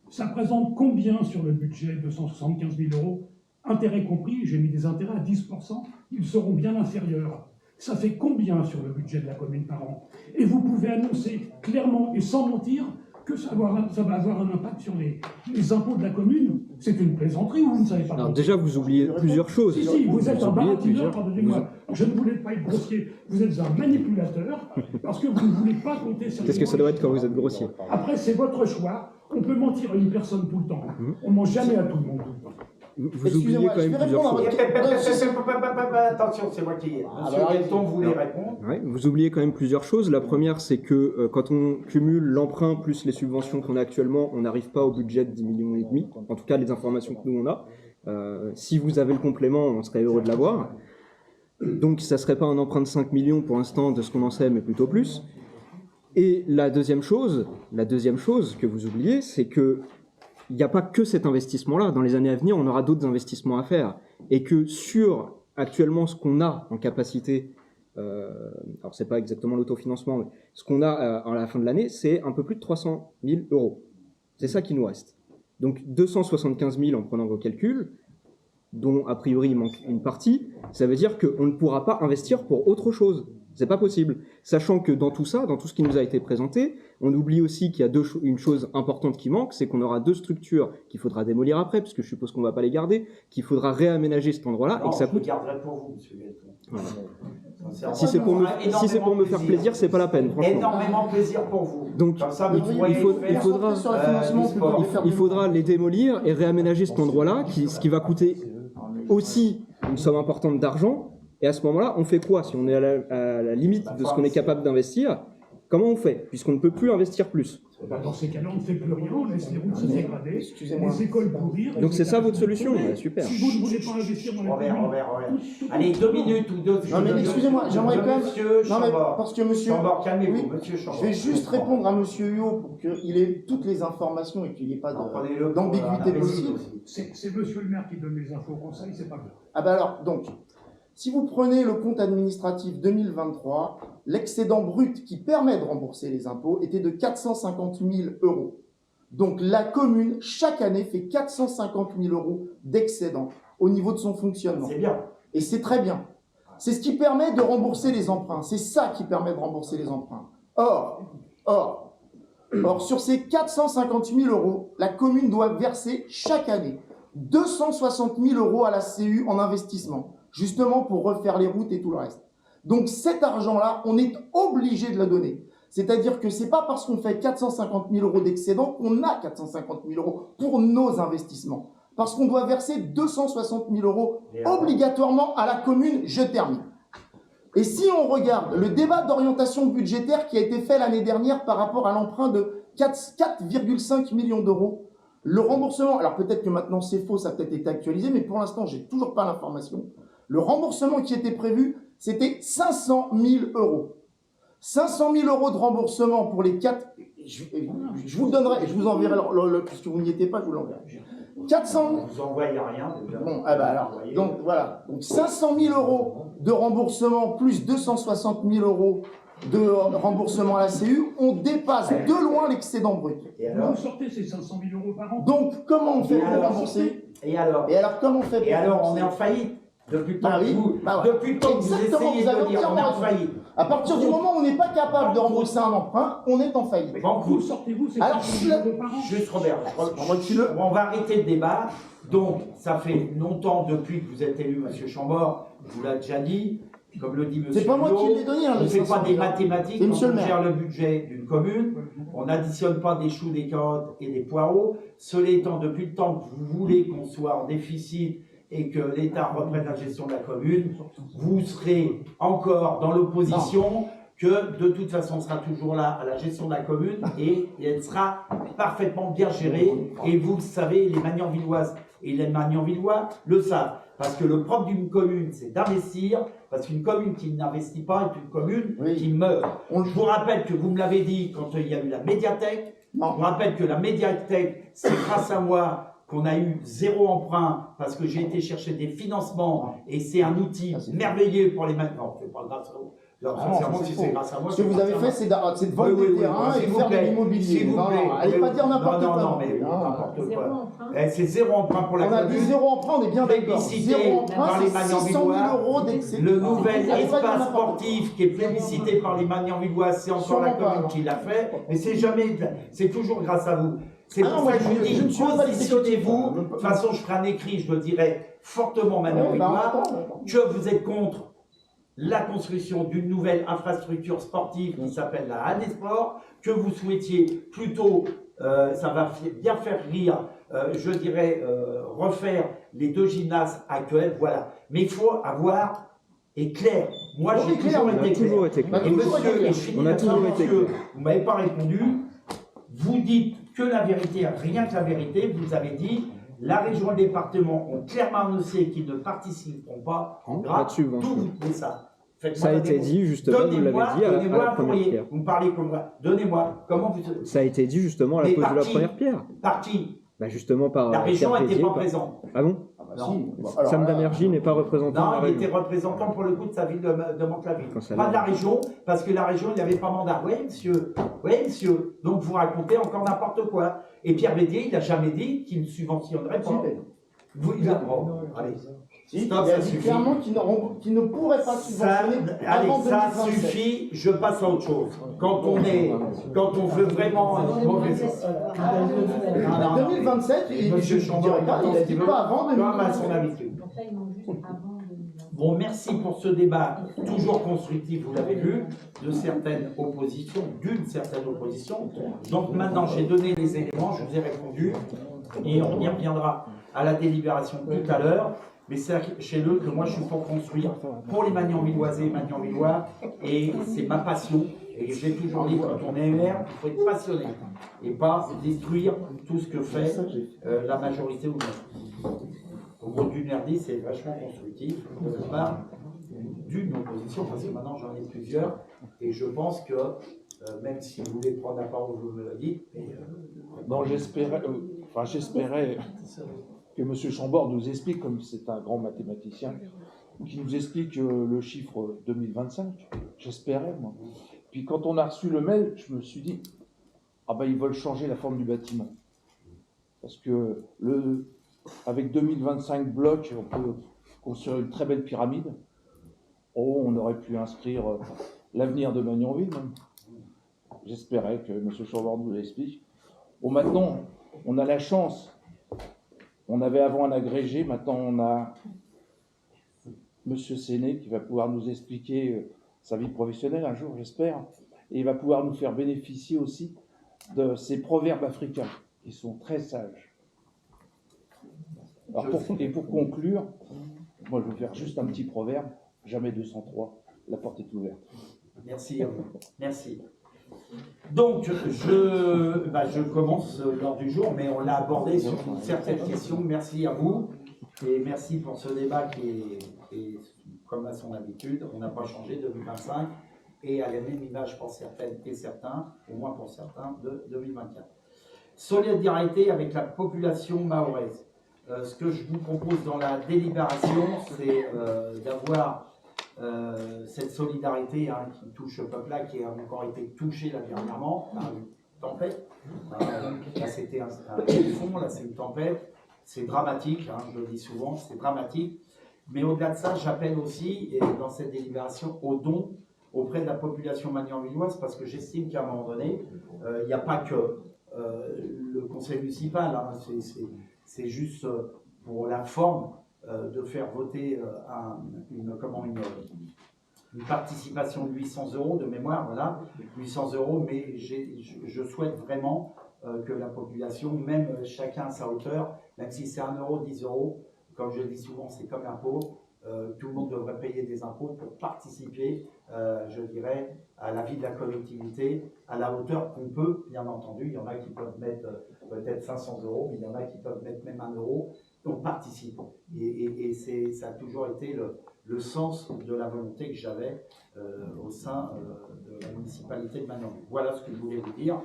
Ça présente combien sur le budget? 275 000 €, intérêts compris, j'ai mis des intérêts à 10%, ils seront bien inférieurs. Ça fait combien sur le budget de la commune par an? Et vous pouvez annoncer clairement et sans mentir que ça va avoir un impact sur les impôts de la commune. C'est une plaisanterie ou vous ne savez pas? Alors déjà, vous oubliez plusieurs choses. Si, vous êtes un oubliez baratineur, pardonnez-moi. Je ne voulais pas être grossier. Vous êtes un manipulateur parce que vous ne voulez pas compter sur... Qu'est-ce que ça doit être quand vous êtes grossier? Après, c'est votre choix. On peut mentir à une personne tout le temps. On ne ment jamais à tout le monde tout le temps. Vous oubliez quand même plusieurs choses. Attention, c'est moi qui. Monsieur alors, Guelton voulait répondre. Ouais, vous oubliez quand même plusieurs choses. La première, c'est que quand on cumule l'emprunt plus les subventions qu'on a actuellement, on n'arrive pas au budget de 10,5 millions. En tout cas, les informations que nous on a. Si vous avez le complément, on serait heureux de l'avoir. Donc, ça ne serait pas un emprunt de 5 millions pour l'instant de ce qu'on en sait, mais plutôt plus. Et la deuxième chose que vous oubliez, c'est que il n'y a pas que cet investissement-là. Dans les années à venir, on aura d'autres investissements à faire. Et que sur actuellement ce qu'on a en capacité, alors c'est pas exactement l'autofinancement, mais ce qu'on a à la fin de l'année, c'est un peu plus de 300 000 €. C'est ça qui nous reste. Donc 275 000 en prenant vos calculs, dont a priori il manque une partie, ça veut dire qu'on ne pourra pas investir pour autre chose. C'est pas possible. Sachant que dans tout ça, dans tout ce qui nous a été présenté, on oublie aussi qu'il y a une chose importante qui manque, c'est qu'on aura deux structures qu'il faudra démolir après, puisque je suppose qu'on ne va pas les garder, qu'il faudra réaménager cet endroit-là, et que ça coûte... Je le garderai pour vous, monsieur Guelton. Voilà. Si c'est pour me faire plaisir, c'est pas la peine, franchement. Énormément plaisir pour vous. Donc, comme ça, vous pourrez il faudra les démolir et réaménager cet endroit-là, ce qui va coûter aussi une somme importante d'argent. Et à ce moment-là, on fait quoi? Si on est à la limite de ce qu'on est capable d'investir, comment on fait? Puisqu'on ne peut plus investir plus. Dans ces cas-là, on ne fait plus rien, on laisse les routes se dégrader, les écoles pourrir. Donc c'est ça votre solution? Super. Si vous ne voulez pas investir dans les communes... Allez, 2 minutes ou 2... Non mais excusez-moi, j'aimerais quand même... Monsieur Non mais Chambord. parce que monsieur... Chambord, calmez-vous, Oui, monsieur Chambord. je vais juste répondre à monsieur Huot pour qu'il ait toutes les informations et qu'il n'y ait pas Prenez-le pour d'ambiguïté la possible. aussi. C'est monsieur le maire qui donne les infos au conseil, c'est pas grave. Ah bah alors, donc, si vous prenez le compte administratif 2023, l'excédent brut qui permet de rembourser les impôts était de 450 000 €. Donc la commune, chaque année, fait 450 000 € d'excédent au niveau de son fonctionnement. C'est bien. Et c'est très bien. C'est ce qui permet de rembourser les emprunts. C'est ça qui permet de rembourser les emprunts. Or, sur ces 450 000 €, la commune doit verser chaque année 260 000 € à la CU en investissement, justement pour refaire les routes et tout le reste. Donc cet argent-là, on est obligé de le donner. C'est-à-dire que c'est pas parce qu'on fait 450 000 euros d'excédent qu'on a 450 000 euros pour nos investissements. Parce qu'on doit verser 260 000 euros obligatoirement à la commune. Je termine. Et si on regarde le débat d'orientation budgétaire qui a été fait l'année dernière par rapport à l'emprunt de 4,5 millions d'euros, le remboursement, alors peut-être que maintenant c'est faux, ça a peut-être été actualisé, mais pour l'instant, j'ai toujours pas l'information. Le remboursement qui était prévu, c'était 500 000 euros. 500 000 euros de remboursement pour les 4... Je vous le donnerai, je vous enverrai, puisque vous n'y étiez pas, je vous l'enverrai. 400 000... Vous envoyez rien déjà. Bon, ah bah alors, donc voilà. Donc 500 000 euros de remboursement plus 260 000 euros de remboursement à la CU, on dépasse de loin l'excédent brut. Et Comment alors, vous sortez ces 500 000 euros par an? Donc comment on fait pour alors, rembourser? et alors, Comment on fait pour et alors on rembourser? est en faillite. Depuis le temps Ah que oui, vous, bah ouais. depuis le temps que vous Exactement, essayez vous avez de dire on est entièrement en raison. faillite. À partir du moment où on n'est pas capable de rembourser un emprunt, on est en faillite. Bon, Vous sortez-vous ces Alors, 500 000 euros par an? juste Robert, on va arrêter le débat. Donc, ça fait longtemps depuis que vous êtes élu, Monsieur Chambord, vous l'avez déjà dit, comme le dit Monsieur C'est pas moi qui Hulot, l'ai donné, hein, on ne les fait pas 500 des 000. mathématiques C'est quand monsieur le on maire. gère le budget d'une commune, on n'additionne pas des choux, des carottes et des poireaux. Cela étant, depuis le temps que vous voulez qu'on soit en déficit et que l'État reprenne la gestion de la commune, vous serez encore dans l'opposition, que de toute façon on sera toujours là à la gestion de la commune et elle sera parfaitement bien gérée. Et vous le savez, les Magnanvilloises et les Magnanvillois le savent. Parce que le propre d'une commune, c'est d'investir, parce qu'une commune qui n'investit pas est une commune qui meurt. Je vous rappelle que vous me l'avez dit quand il y a eu la médiathèque. Je vous rappelle que la médiathèque, c'est grâce à moi qu'on a eu 0 emprunt parce que j'ai été chercher des financements et c'est un outil merveilleux pour les maintenant. C'est pas grâce à vous. C'est grâce à moi. Ce que vous avez fait, c'est de vendre des terrains et de faire de l'immobilier. Non, allez pas dire n'importe quoi. Non, mais n'importe quoi. C'est 0 emprunt pour la commune. On a dit 0 emprunt, on est bien d'accord. 0 emprunt, c'est 600 000 euros d'excédent. Le nouvel espace sportif qui est plébiscité par les Magnanvillois, c'est encore la commune qui l'a fait, mais c'est toujours grâce à vous. C'est pour ça que je vous dis, positionnez-vous. De toute façon, je ferai un écrit, je le dirai fortement Magnanvillois, que vous êtes contre la construction d'une nouvelle infrastructure sportive qui s'appelle la Hanesport, que vous souhaitiez plutôt, ça va bien faire rire, je dirais, refaire les 2 gymnases actuels, voilà. Mais il faut avoir clair. Moi, j'ai toujours été clair. Et monsieur, et je finis maintenant, monsieur, vous ne m'avez pas répondu, vous dites que la vérité, rien que la vérité, vous avez dit, la région et le département ont clairement annoncé qu'ils ne participeront pas en grâce. D'où vous tenez ça? Ça a été dit justement, vous l'avez dit à la première pierre. Vous me parlez comme moi. Donnez-moi. Comment vous... Ça a été dit justement à la pose de la première pierre. Par qui? Bah justement par... La région n'était pas présente. Ah bon? Non. Sam Damergy n'est pas représentant. Non, il était représentant pour le coup de sa ville de Mantes-la-Ville. Pas de la région, parce que la région, il n'avait pas mandat. Oui, monsieur. Oui, monsieur. Donc vous racontez encore n'importe quoi. Et Pierre Bédier, il n'a jamais dit qu'il ne subventionnerait pas. Il a... Bon, allez. Il a dit clairement qu'il ne pourrait pas subventionner avant 2027. Ça suffit, je passe à autre chose. Quand on veut vraiment une mauvaise... 2027, il ne dit pas avant 2027. Comme à son habitude. Bon, merci pour ce débat toujours constructif, vous l'avez vu, d'une certaine opposition. Donc maintenant, j'ai donné les éléments, je vous ai répondu, et on y reviendra à la délibération tout à l'heure. Mais sachez-le que moi, je suis pour construire pour les Magnanvilloises et Magnanvillois, et c'est ma passion. Et j'ai toujours dit, quand on est maire, il faut être passionné, et pas détruire tout ce que fait la majorité aujourd'hui. Au groupe du NRD, c'est vachement constructif de la part d'une opposition, parce que maintenant j'en ai plusieurs, et je pense que, même si vous voulez prendre la parole, vous me le dites. Non, j'espérais que M. Chambord nous explique, comme c'est un grand mathématicien, qui nous explique le chiffre 2025. J'espérais, moi. Puis quand on a reçu le mail, je me suis dit, ah ben ils veulent changer la forme du bâtiment. Parce que avec 2025 blocs, on peut construire une très belle pyramide. Oh, on aurait pu inscrire l'avenir de Magnanville, même. J'espérais que M. Chambord nous l'explique. Bon, maintenant, on a la chance. On avait avant un agrégé, maintenant on a M. Séné qui va pouvoir nous expliquer sa vie professionnelle un jour, j'espère. Et il va pouvoir nous faire bénéficier aussi de ces proverbes africains qui sont très sages. Alors pour conclure, moi je vais faire juste un petit proverbe, jamais 203, la porte est ouverte. Merci à vous. Merci. Donc, je commence l'ordre du jour, mais on l'a abordé sur certaines questions. Merci à vous et merci pour ce débat qui est comme à son habitude. On n'a pas changé de 2025 et à la même image pour certaines et certains, au moins pour certains, de 2024. Solidarité avec la population mahoraise. Ce que je vous propose dans la délibération, c'est d'avoir cette solidarité qui touche le peuple-là, qui a encore été touché là dernièrement par une tempête. Là, c'était un fond, là, c'est une tempête. C'est dramatique, je le dis souvent, c'est dramatique. Mais au-delà de ça, j'appelle aussi, et dans cette délibération, au don auprès de la population magnanvilloise, parce que j'estime qu'à un moment donné, il n'y a pas que le conseil municipal, c'est juste pour la forme de faire voter une participation de 800 € de mémoire, voilà, 800 €, mais je souhaite vraiment que la population, même chacun à sa hauteur, même si c'est 1 €, 10 €, comme je le dis souvent, c'est comme l'impôt, tout le monde devrait payer des impôts pour participer, je dirais, à la vie de la collectivité, à la hauteur qu'on peut, bien entendu. Il y en a qui peuvent mettre peut-être 500 €, mais il y en a qui peuvent mettre même 1 €. On participe. Et ça a toujours été le sens de la volonté que j'avais au sein de la municipalité de Magnanville. Voilà ce que je voulais vous dire.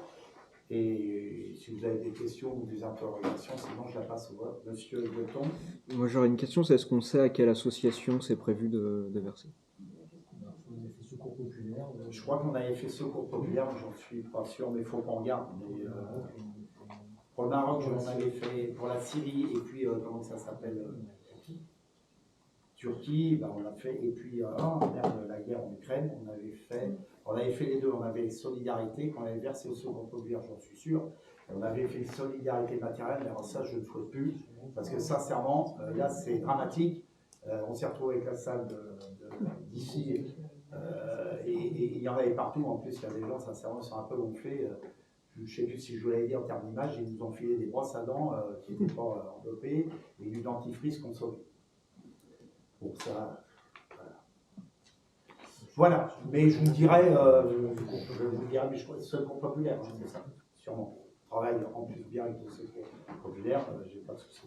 Et si vous avez des questions ou des interrogations, sinon je la passe au vote. Monsieur Breton. Moi j'aurais une question, c'est est-ce qu'on sait à quelle association c'est prévu de verser? Secours populaire. Je crois qu'on avait fait Secours populaire, j'en suis pas sûr, mais il faut qu'on regarde. Mais, pour le Maroc, on avait fait, pour la Syrie, et puis comment ça s'appelle, Turquie, on l'a fait, et puis la guerre en Ukraine, on avait fait les deux, on avait solidarité, qu'on avait versé au Secours populaire, j'en suis sûr, et on avait fait solidarité matérielle, mais alors ça je ne le souhaite plus, parce que sincèrement, là c'est dramatique, on s'est retrouvé avec la salle d'ici, et il y en avait partout, en plus il y a des gens, sincèrement, ils sont un peu gonflés, je ne sais plus si je vous l'avais dit en termes d'image, ils nous ont filé des brosses à dents qui n'étaient pas enveloppées, et du dentifrice consommé. Bon, ça, voilà. Mais je vous dirais, mais je crois que c'est Secours populaire, c'est ça, sûrement. Je travaille en plus bien avec le Secours populaire, j'ai pas de souci.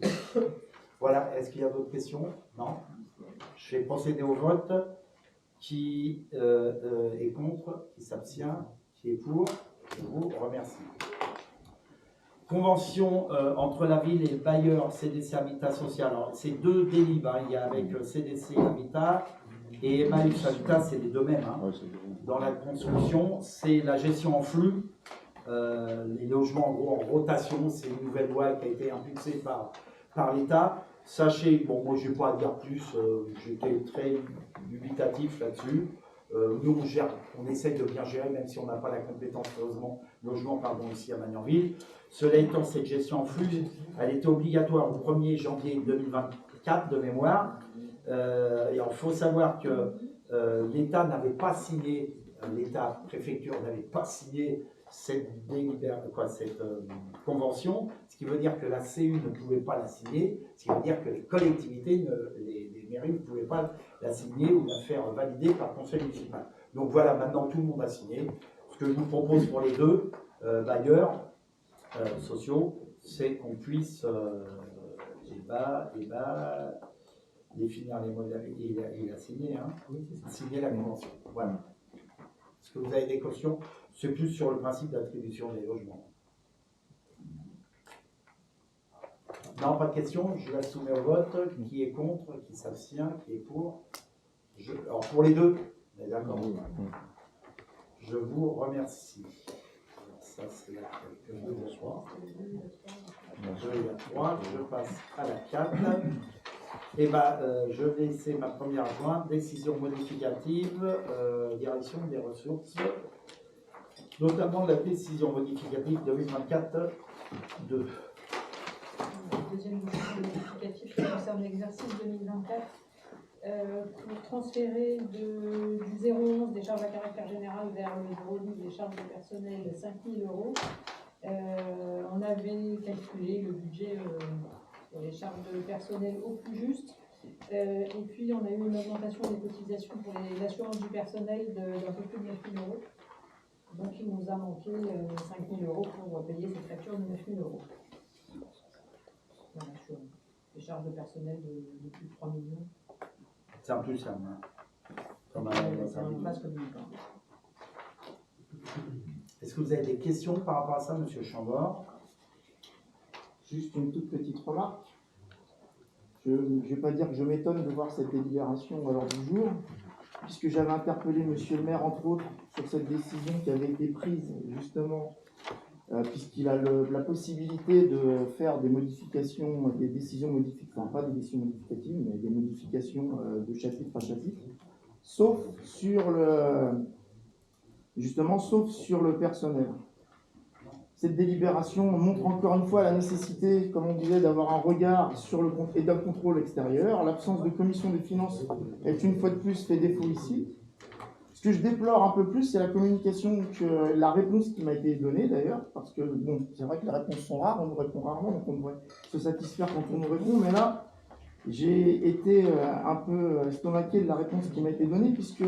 Voilà, est-ce qu'il y a d'autres questions? Non. Je vais procéder au vote. Qui est contre? Qui s'abstient? Qui est pour? Je vous remercie. Convention entre la ville et le bailleur CDC Habitat Social. Alors, c'est deux délibs, il y a avec CDC Habitat et Emmaüs Habitat, c'est les deux mêmes. Dans la construction, c'est la gestion en flux, les logements en gros en rotation, c'est une nouvelle loi qui a été impulsée par l'État. Sachez, bon, moi je n'ai pas à dire plus, j'étais très dubitatif là-dessus. Nous, on essaye de bien gérer, même si on n'a pas la compétence, heureusement, logement, ici à Magnanville. Cela étant, cette gestion en flux, elle était obligatoire au 1er janvier 2024 de mémoire. Et il faut savoir que l'État n'avait pas signé, l'État préfecture n'avait pas signé cette convention, ce qui veut dire que la CU ne pouvait pas la signer, ce qui veut dire que les collectivités, les mairies ne pouvaient pas la signer ou la faire valider par le conseil municipal. Donc voilà, maintenant tout le monde a signé. Ce que je vous propose pour les deux bailleurs sociaux, c'est qu'on puisse définir les modalités. Il a signé, signer la convention. Voilà. Est-ce que vous avez des questions? C'est plus sur le principe d'attribution des logements. Non, pas de questions. Je la soumets au vote. Qui est contre? Qui s'abstient? Qui est pour? Alors pour les deux, d'accord. Je vous remercie. Ça, c'est la 3. Je passe à la 4. Et je vais laisser ma première jointe, décision modificative, direction des ressources, notamment la décision modificative 2024-2. Deuxième décision modificative qui concerne l'exercice 2024. pour transférer du 011 des charges à caractère général vers le 012 des charges de personnel de 5 000 €. On avait calculé le budget pour les charges de personnel au plus juste. Et puis on a eu une augmentation des cotisations pour l'assurance du personnel d'un peu plus de 9 000 €. Donc il nous a manqué 5 000 € pour payer cette facture de 9 000 €. Voilà, sur les charges de personnel de plus de 3 millions. C'est un plus, ça. Comme C'est un base communicant. Est-ce que vous avez des questions par rapport à ça, Monsieur Chambord? Juste une toute petite remarque. Je ne vais pas dire que je m'étonne de voir cette délibération à l'ordre du jour, puisque j'avais interpellé Monsieur le maire, entre autres, sur cette décision qui avait été prise, justement, puisqu'il a la possibilité de faire des modifications, des décisions modificatives, enfin pas des décisions modificatives, mais des modifications de chapitre à chapitre, sauf sur le personnel. Cette délibération montre encore une fois la nécessité, comme on disait, d'avoir un regard sur le et d'un contrôle extérieur. L'absence de commission des finances est une fois de plus fait défaut ici. Ce que je déplore un peu plus, c'est la communication, la réponse qui m'a été donnée d'ailleurs, parce que bon, c'est vrai que les réponses sont rares, on nous répond rarement, donc on devrait se satisfaire quand on nous répond, mais là, j'ai été un peu estomaqué de la réponse qui m'a été donnée, puisque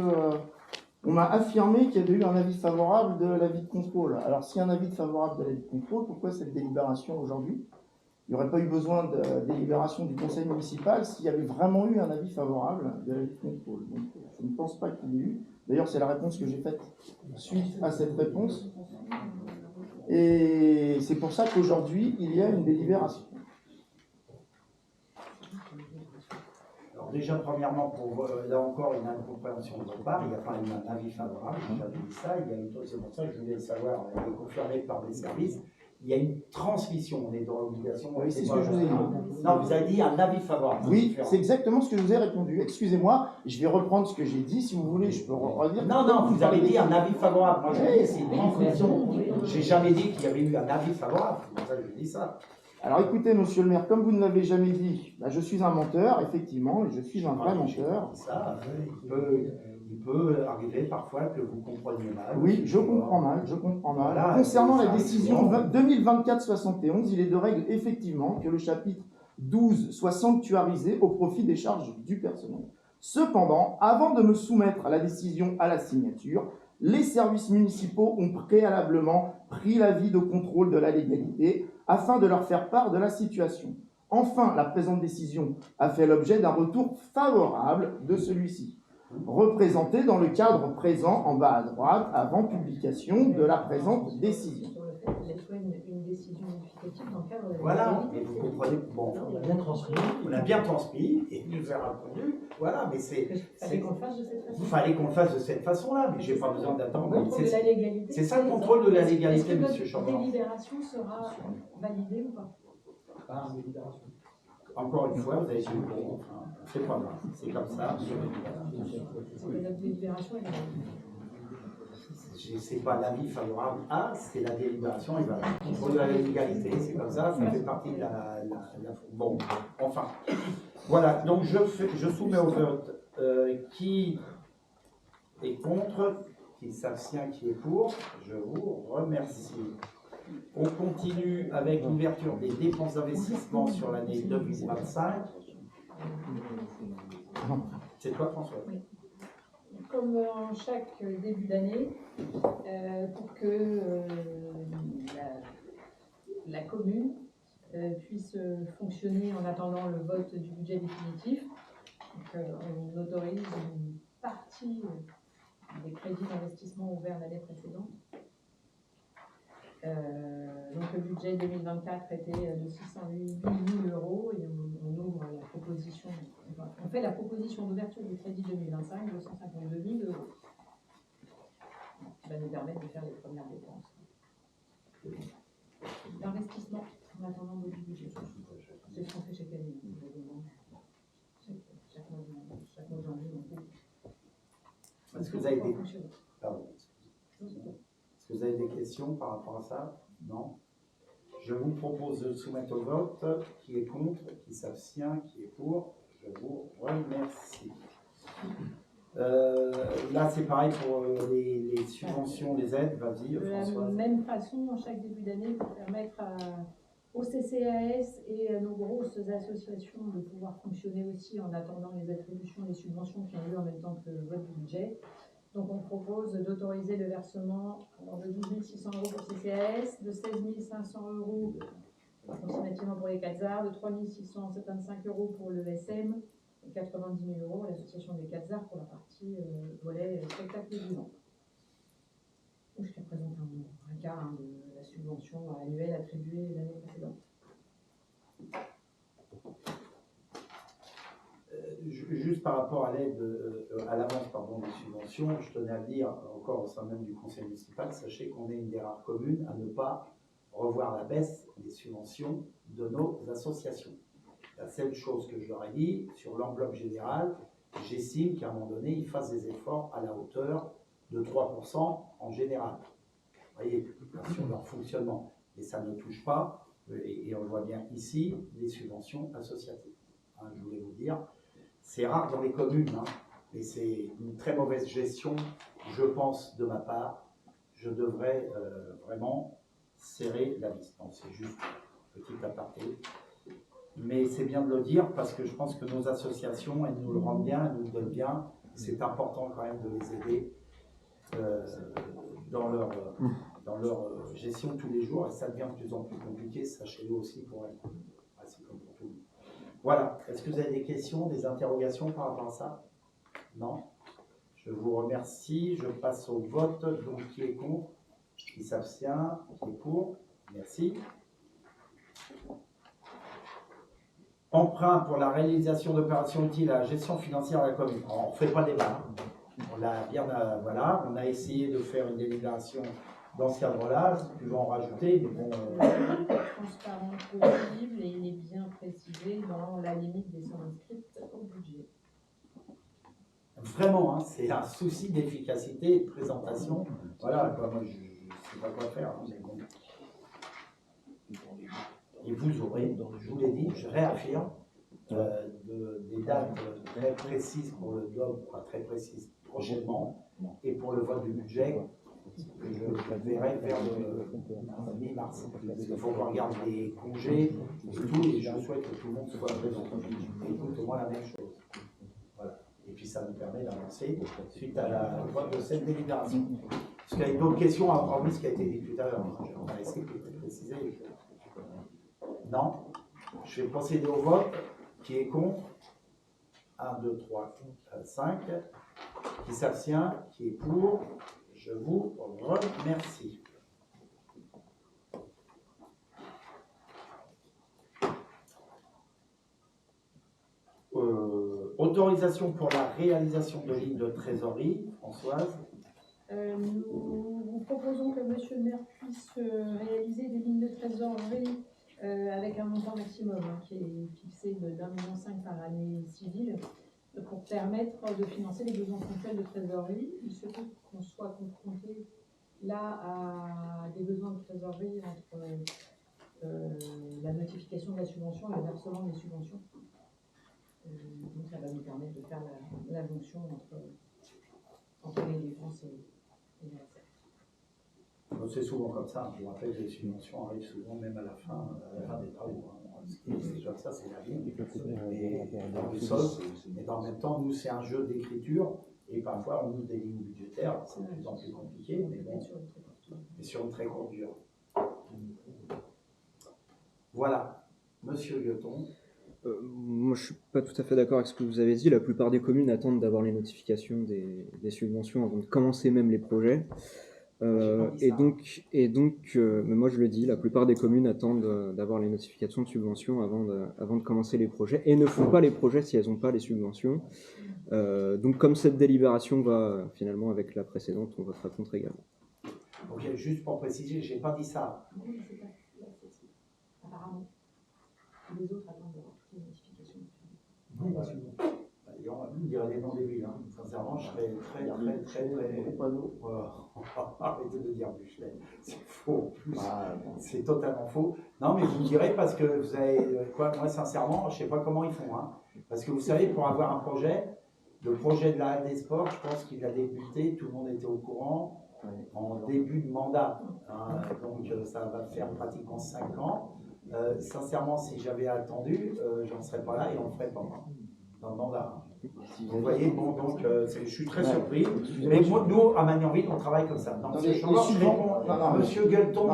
on m'a affirmé qu'il y avait eu un avis favorable de l'avis de contrôle. Alors, s'il y a un avis favorable de l'avis de contrôle, pourquoi cette délibération aujourd'hui? Il n'y aurait pas eu besoin de délibération du conseil municipal s'il y avait vraiment eu un avis favorable de l'avis de contrôle. Donc, je ne pense pas qu'il y ait eu. D'ailleurs, c'est la réponse que j'ai faite suite à cette réponse. Et c'est pour ça qu'aujourd'hui, il y a une délibération. Alors déjà, premièrement, pour là encore une incompréhension de votre part, il n'y a pas eu un avis favorable, j'ai déjà dit ça, il y a une, c'est pour ça que je voulais savoir, et confirmer par les services, il y a une transmission, on est dans l'obligation. Oui, c'est ce que je vous ai dit. Non, vous avez dit un avis favorable. Oui, c'est exactement ce que je vous ai répondu. Excusez-moi, je vais reprendre ce que j'ai dit, si vous voulez, je peux redire. Non, non, vous avez dit un avis favorable. Moi, je dis, c'est une transmission. J'ai jamais dit qu'il y avait eu un avis favorable, c'est pour ça que je dis ça. Alors écoutez, monsieur le maire, comme vous ne l'avez jamais dit, je suis un menteur, effectivement, et je suis un vrai menteur. Ça, il peut arriver parfois que vous compreniez mal. Oui, je comprends mal, je comprends mal. Voilà, concernant la décision 2024-71, il est de règle, effectivement, que le chapitre 12 soit sanctuarisé au profit des charges du personnel. Cependant, avant de me soumettre à la décision à la signature, les services municipaux ont préalablement pris l'avis de contrôle de la légalité afin de leur faire part de la situation. Enfin, la présente décision a fait l'objet d'un retour favorable de celui-ci, représenté dans le cadre présent en bas à droite avant publication de la présente décision. Sur le fait qu'il y ait soit une décision modificative dans le cadre de la Voilà, légalité. mais vous comprenez, bon, On a bien transmis. on a bien transmis et il nous a répondu, voilà, mais c'est... Fallait qu'on le fasse de cette façon. Il fallait qu'on le fasse de cette façon-là, mais j'ai pas besoin d'attendre. Contrôle de la légalité. C'est ça le contrôle de la Est-ce légalité, que monsieur votre Chambord. délibération sera validée ou pas? Par délibération. Encore une fois, vous avez dit bon, enfin, c'est pas grave, c'est comme ça. C'est que notre délibération est validée. C'est pas l'avis favorable à, c'est la délibération et voilà. Contrôle de la légalité, c'est comme ça fait partie de la... Bon, enfin. Voilà, donc je soumets au vote qui est contre, qui s'abstient, qui est pour. Je vous remercie. On continue avec l'ouverture des dépenses d'investissement sur l'année 2025. C'est toi, François? Oui. Comme en chaque début d'année, pour que la commune puisse fonctionner en attendant le vote du budget définitif, donc, on autorise une partie des crédits d'investissement ouverts l'année précédente. Donc le budget 2024 était de 608 000 € et on ouvre la proposition, on fait la proposition d'ouverture du crédit 2025 de 152 000 €. Qui va nous permettre de faire les premières dépenses d'investissement en attendant le budget. C'est ce qu'on fait chaque année. Chaque mois de janvier, Est-ce que vous avez des... Pardon. Est-ce que vous avez des questions par rapport à ça? Non? Je vous propose de soumettre au vote. Qui est contre? Qui s'abstient? Qui est pour? Je vous remercie. Là, c'est pareil pour les subventions, les aides. Vas-y, De la Françoise. même façon, chaque début d'année, pour permettre au CCAS et à nos grosses associations de pouvoir fonctionner aussi en attendant les attributions des subventions qui ont lieu en même temps que le vote du budget. Donc on propose d'autoriser le versement de 12 600 € pour CCAS, de 16 500 € approximativement pour les Quatzars, de 3 675 € pour le SM, et 90 000 € à l'association des Quatzars pour la partie volet spectacle vivant. Je te présente un cas de la subvention annuelle attribuée l'année précédente. Juste par rapport à l'aide, à l'avance des subventions, je tenais à le dire encore au sein même du conseil municipal, sachez qu'on est une des rares communes à ne pas revoir la baisse des subventions de nos associations. La seule chose que je leur ai dit, sur l'enveloppe générale, j'estime qu'à un moment donné, ils fassent des efforts à la hauteur de 3% en général. Vous voyez, sur leur fonctionnement. Et ça ne touche pas, et on le voit bien ici, les subventions associatives. Hein, je voulais vous dire, c'est rare dans les communes, hein, et c'est une très mauvaise gestion, je pense, de ma part. Je devrais vraiment serrer la vis. Donc c'est juste un petit aparté. Mais c'est bien de le dire parce que je pense que nos associations, elles nous le rendent bien, elles nous le donnent bien. C'est important quand même de les aider dans leur gestion tous les jours. Et ça devient de plus en plus compliqué, sachez-le aussi pour elles. C'est comme pour tout le monde. Voilà. Est-ce que vous avez des questions, des interrogations par rapport à ça? Non? Je vous remercie. Je passe au vote. Donc, qui est contre? Qui s'abstient? Qui est pour? Merci. Emprunt pour la réalisation d'opérations utiles à la gestion financière de la commune. Alors, on ne fait pas débat. On l'a bien, voilà. On a essayé de faire une délibération dans ce cadre-là. Je vais en rajouter, mais bon. Transparent possible et il est bien précisé dans la limite des sommes inscrites au budget. Vraiment, hein, c'est un souci d'efficacité et de présentation. Voilà, quoi, moi je ne sais pas quoi faire. Hein, mais bon. Et vous aurez, je vous l'ai dit, je réaffirme, des dates très précises pour le DOM, pas très précises prochainement, et pour le vote du budget, que je verrai vers le mi-mars. Parce qu'il faut qu'on regarde les congés et tout, et je souhaite que tout le monde soit présent. Et tout au moins la même chose. Voilà. Et puis ça nous permet d'avancer suite à la vote de cette délibération. Parce qu'il y a d'autres questions, hormis ce qui a été dit tout à l'heure. On va essayer de préciser les choses. Non. Je vais procéder au vote. Qui est contre? 1, 2, 3, 5. Qui s'abstient? Qui est pour? Je vous remercie. Autorisation pour la réalisation de lignes de trésorerie. Françoise? Nous vous proposons que Monsieur le maire puisse réaliser des lignes de trésorerie avec un montant maximum qui est fixé de 1,5 million par année civile pour permettre de financer les besoins ponctuels de trésorerie. Il se peut qu'on soit confronté là à des besoins de trésorerie entre la notification de la subvention et le versement des subventions. Donc ça va nous permettre de faire la jonction entre les dépenses et les recettes. C'est souvent comme ça. Je vous rappelle que les subventions arrivent souvent même à la fin des travaux. C'est déjà ça, c'est la vie. Et dans le sol, et dans le même temps, nous, c'est un jeu d'écriture. Et parfois, on ouvre des lignes budgétaires. C'est de plus en plus compliqué, mais bon, mais sur une très courte durée. Voilà. Monsieur Gueton. Moi, je ne suis pas tout à fait d'accord avec ce que vous avez dit. La plupart des communes attendent d'avoir les notifications des subventions avant de commencer même les projets. Mais moi je le dis, la plupart des communes attendent d'avoir les notifications de subventions avant de commencer les projets et ne font pas les projets si elles n'ont pas les subventions. Donc comme cette délibération va finalement avec la précédente, on votera contre également. Ok, juste pour préciser, je n'ai pas dit ça. Oui, c'est pas apparemment. Les autres attendent d'avoir les notifications. Non, bah, on dirait des noms des villes. Hein. Sincèrement, je serais très. Arrêtez de dire Buchelet. C'est faux. C'est totalement faux. Non, mais vous me direz parce que vous avez. Moi, sincèrement, je ne sais pas comment ils font. Hein. Parce que vous savez, pour avoir un projet, Le projet de la Halle des Sports, je pense qu'il a débuté, tout le monde était au courant, en début de mandat. Hein, donc ça va faire pratiquement 5 ans. Sincèrement, si j'avais attendu, j'en serais pas là et on ne le ferait pas dans le mandat. Vous voyez, bon, donc je suis très surpris. Mais moi, nous, à Magnanville, on travaille comme ça. Non, monsieur Chambord, je réponds. Monsieur Gueuleton,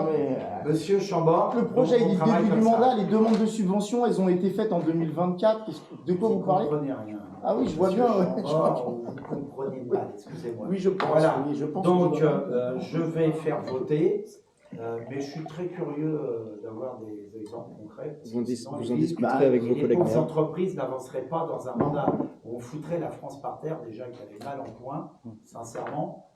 monsieur Chambord. Le projet, il est début du mandat. Les demandes de subventions, elles ont été faites en 2024. De quoi vous parlez? Vous ne comprenez rien. Ah oui, je vois bien. Vous comprenez mal, excusez-moi. Oui, je pense. Voilà. Oui, je pense donc, je vais faire voter. Mais je suis très curieux d'avoir des exemples concrets. Vous en discuterez avec vos collègues. Les entreprises n'avanceraient pas dans un mandat où on foutrait la France par terre, déjà qu'elle est mal en point, sincèrement,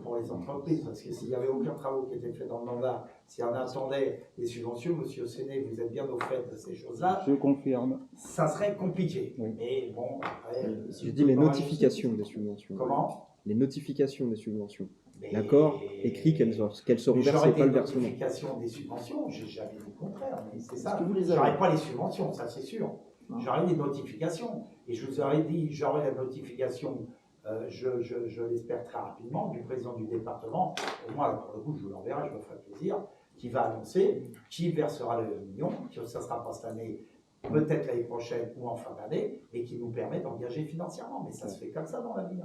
pour les entreprises. Parce que s'il n'y avait aucun travail qui était fait dans le mandat, si on attendait les subventions, monsieur Séné, vous êtes bien au fait de ces choses-là. Je confirme. Ça serait compliqué. Oui. Mais bon, après. Je dis les notifications des subventions. Comment? Les notifications des subventions. L'accord écrit qu'elles seront versées, pas le versement. Les notifications des subventions, j'ai jamais dit le contraire, mais c'est ça. J'aurais pas les subventions, ça c'est sûr. J'aurais des notifications. Et je vous aurais dit, j'aurai la notification, je l'espère très rapidement, du président du département. Au moins, pour le coup, je vous l'enverrai, je me ferai plaisir, qui va annoncer qui versera le million, que ça ne sera pas cette année, peut-être l'année prochaine ou en fin d'année, et qui nous permet d'engager financièrement. Mais ça se fait comme ça dans la vie.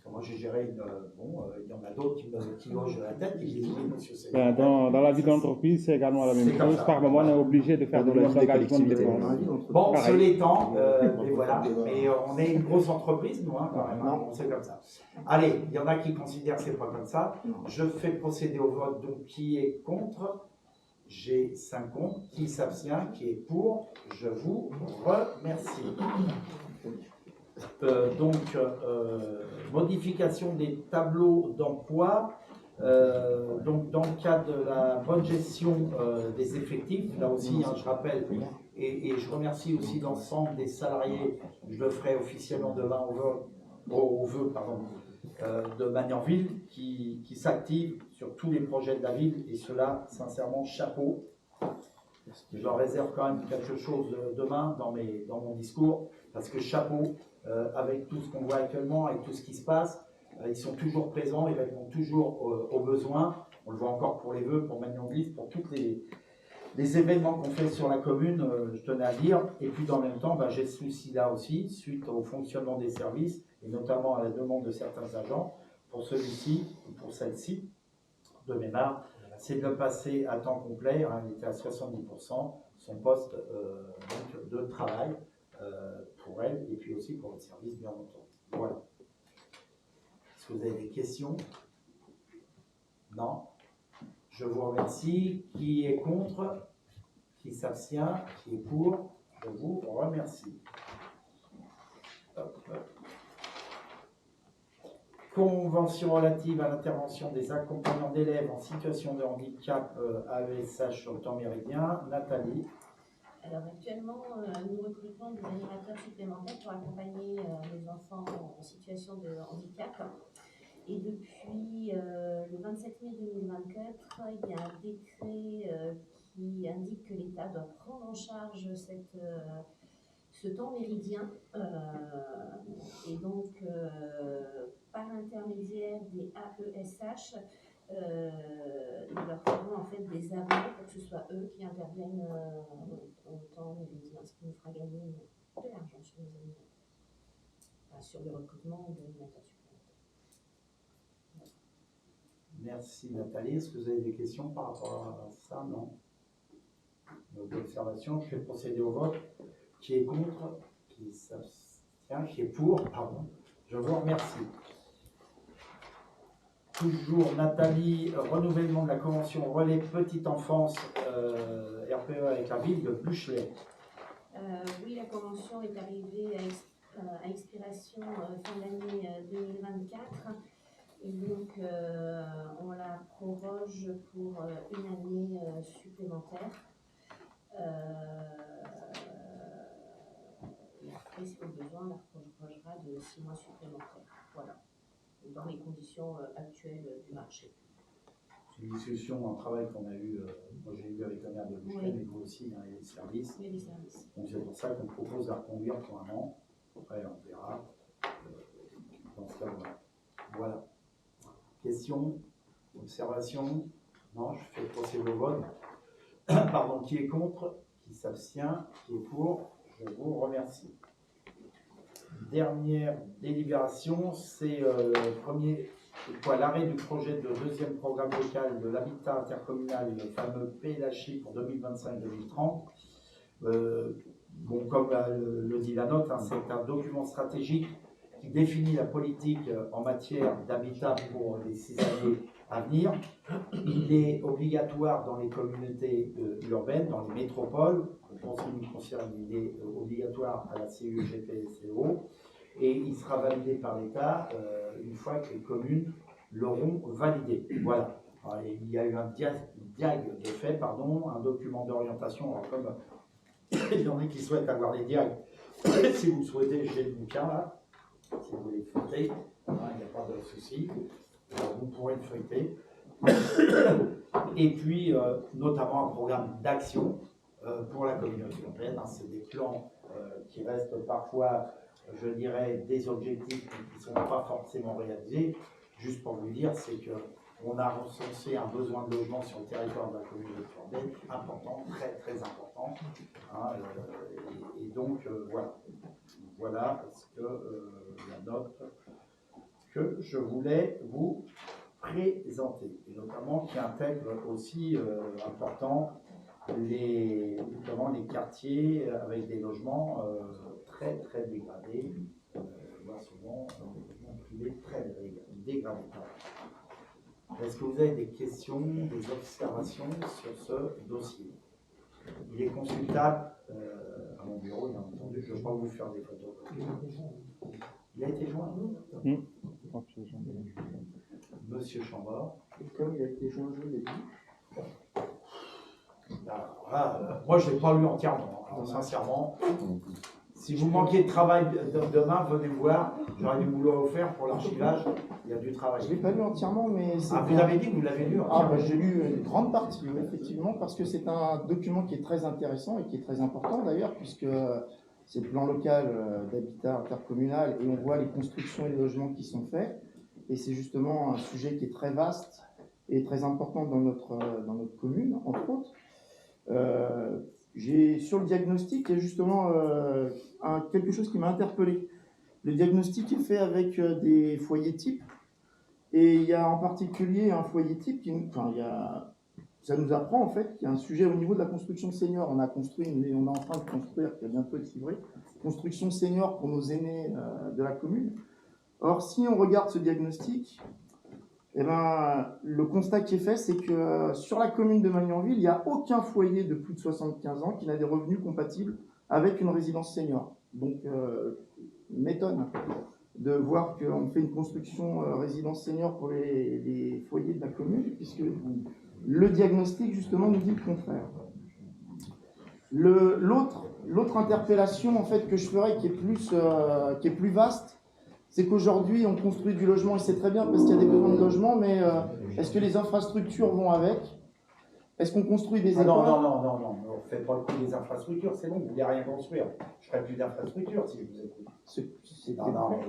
Moi, j'ai géré une. Bon, il y en a d'autres qui logent la tête et qui disent oui, monsieur, c'est. Dans la vie d'entreprise, c'est également la même chose. Par moment, on est obligé de faire des engagements de dépenses. Bon, ce l'étant, mais voilà. Mais on est une grosse entreprise, nous, hein, quand même. Hein, c'est comme ça. Allez, il y en a qui considèrent que c'est pas comme ça. Je fais procéder au vote. Donc, qui est contre? J'ai 5 contre. Qui s'abstient? Qui est pour? Je vous remercie. Modification des tableaux d'emploi. Donc, dans le cadre de la bonne gestion des effectifs, là aussi, hein, je rappelle, et je remercie aussi l'ensemble des salariés, je le ferai officiellement demain au vœu de Magnanville, qui s'activent sur tous les projets de la ville, et cela, sincèrement, chapeau. Je leur réserve quand même quelque chose demain dans mon discours, parce que chapeau, avec tout ce qu'on voit actuellement, avec tout ce qui se passe, ils sont toujours présents, ils répondent toujours aux besoins. On le voit encore pour les vœux, pour Magnanville, pour tous les événements qu'on fait sur la commune, je tenais à dire. Et puis dans le même temps, j'ai ce souci-là aussi, suite au fonctionnement des services, et notamment à la demande de certains agents, pour celui-ci, ou pour celle-ci, de mémoire, c'est de le passer à temps complet, hein, il était à 70%, son poste donc, de travail pour elle, et puis aussi pour le service, bien entendu. Voilà. Est-ce que vous avez des questions? Non? Je vous remercie. Qui est contre? Qui s'abstient? Qui est pour? Je vous remercie. Hop. Convention relative à l'intervention des accompagnants d'élèves en situation de handicap AESH sur le temps méridien. Nathalie. Alors actuellement, nous recrutons des animateurs supplémentaires pour accompagner les enfants en situation de handicap. Et depuis le 27 mai 2024, il y a un décret qui indique que l'État doit prendre en charge ce temps méridien. Et donc, par l'intermédiaire des AESH, nous leur ferons en fait des abonnements pour que ce soit eux qui interviennent au temps méridien, ce qui nous fera gagner de l'argent sur nos animateurs, enfin, sur le recrutement d'animateurs supplémentaires. Merci Nathalie. Est-ce que vous avez des questions par rapport à ça? Non. D'observation, je vais procéder au vote. Qui est contre? Qui s'abstient? Qui est pour? Pardon. Je vous remercie. Toujours Nathalie, renouvellement de la convention relais petite enfance RPE avec la ville de Buchelet. Oui, la convention est arrivée à expiration fin d'année 2024 et donc on la proroge pour une année supplémentaire. Et après, si au besoin, on la prorogera de 6 mois supplémentaires. Voilà. Dans les conditions actuelles du marché. C'est une discussion, un travail qu'on a eu, moi j'ai eu avec la maire de Buchelet, mais vous aussi, dans les services. Oui, les services. Donc c'est pour ça qu'on propose de la reconduire pour un an. Après, on verra dans ce cas-là. Voilà. Questions, observations? Non, je fais procéder au vote. Pardon, qui est contre? Qui s'abstient? Qui est pour? Je vous remercie. Dernière délibération, c'est l'arrêt du projet de deuxième programme local de l'habitat intercommunal, le fameux PLHI pour 2025-2030. Bon, comme le dit la note, hein, c'est un document stratégique qui définit la politique en matière d'habitat pour les 6 années à venir. Il est obligatoire dans les communautés urbaines, dans les métropoles. En ce qui nous concerne, il est obligatoire à la CEGPCO et il sera validé par l'État une fois que les communes l'auront validé. Voilà. Alors, il y a eu un diag de fait, pardon, un document d'orientation. Alors, comme il y en a qui souhaitent avoir les diags, si vous le souhaitez, j'ai le bouquin là. Si vous voulez le feuilleter, il n'y a pas de souci. Vous pourrez le feuilleter. Et puis, notamment un programme d'action pour la communauté urbaine. Hein, c'est des plans qui restent parfois, je dirais, des objectifs qui ne sont pas forcément réalisés. Juste pour vous dire, c'est qu'on a recensé un besoin de logement sur le territoire de la communauté urbaine important, très très important. Hein, et donc, voilà. Voilà ce que la note que je voulais vous présenter, et notamment qui intègre aussi important les quartiers avec des logements très très dégradés, voire souvent des logements privés très dégradés. Est-ce que vous avez des questions, des observations sur ce dossier? Il est consultable à mon bureau, bien entendu. Je ne vais pas vous faire des photos. Il a été joint? Monsieur Chambord. Comme il a été joint, je l'ai dit. Moi, je ne l'ai pas lu entièrement. Alors, sincèrement, si vous manquez de travail demain, venez me voir. J'aurai du boulot à vous faire pour l'archivage. Il y a du travail. Je ne l'ai pas lu entièrement, mais... vous avez dit que vous l'avez lu entièrement? J'ai lu une grande partie, effectivement, parce que c'est un document qui est très intéressant et qui est très important d'ailleurs, puisque c'est le plan local d'habitat intercommunal et on voit les constructions et les logements qui sont faits. Et c'est justement un sujet qui est très vaste et très important dans notre commune, entre autres. Sur le diagnostic, il y a justement quelque chose qui m'a interpellé. Le diagnostic est fait avec des foyers types. Et il y a en particulier un foyer type ça nous apprend en fait qu'il y a un sujet au niveau de la construction senior. On est en train de construire, qui va bientôt être livré, construction senior pour nos aînés de la commune. Or, si on regarde ce diagnostic, le constat qui est fait, c'est que sur la commune de Magnanville, il n'y a aucun foyer de plus de 75 ans qui n'a des revenus compatibles avec une résidence senior. Donc, m'étonne de voir qu'on fait une construction résidence senior pour les foyers de la commune, puisque le diagnostic, justement, nous dit le contraire. L'autre interpellation, en fait, que je ferai, qui est plus vaste, c'est qu'aujourd'hui, on construit du logement, et c'est très bien parce qu'il y a des besoins de logement, mais est-ce que les infrastructures vont avec? Est-ce qu'on construit des écoles? Non, faites pas le coup des infrastructures, c'est bon, vous ne voulez rien construire. Je ne ferai plus d'infrastructures si je vous écoute.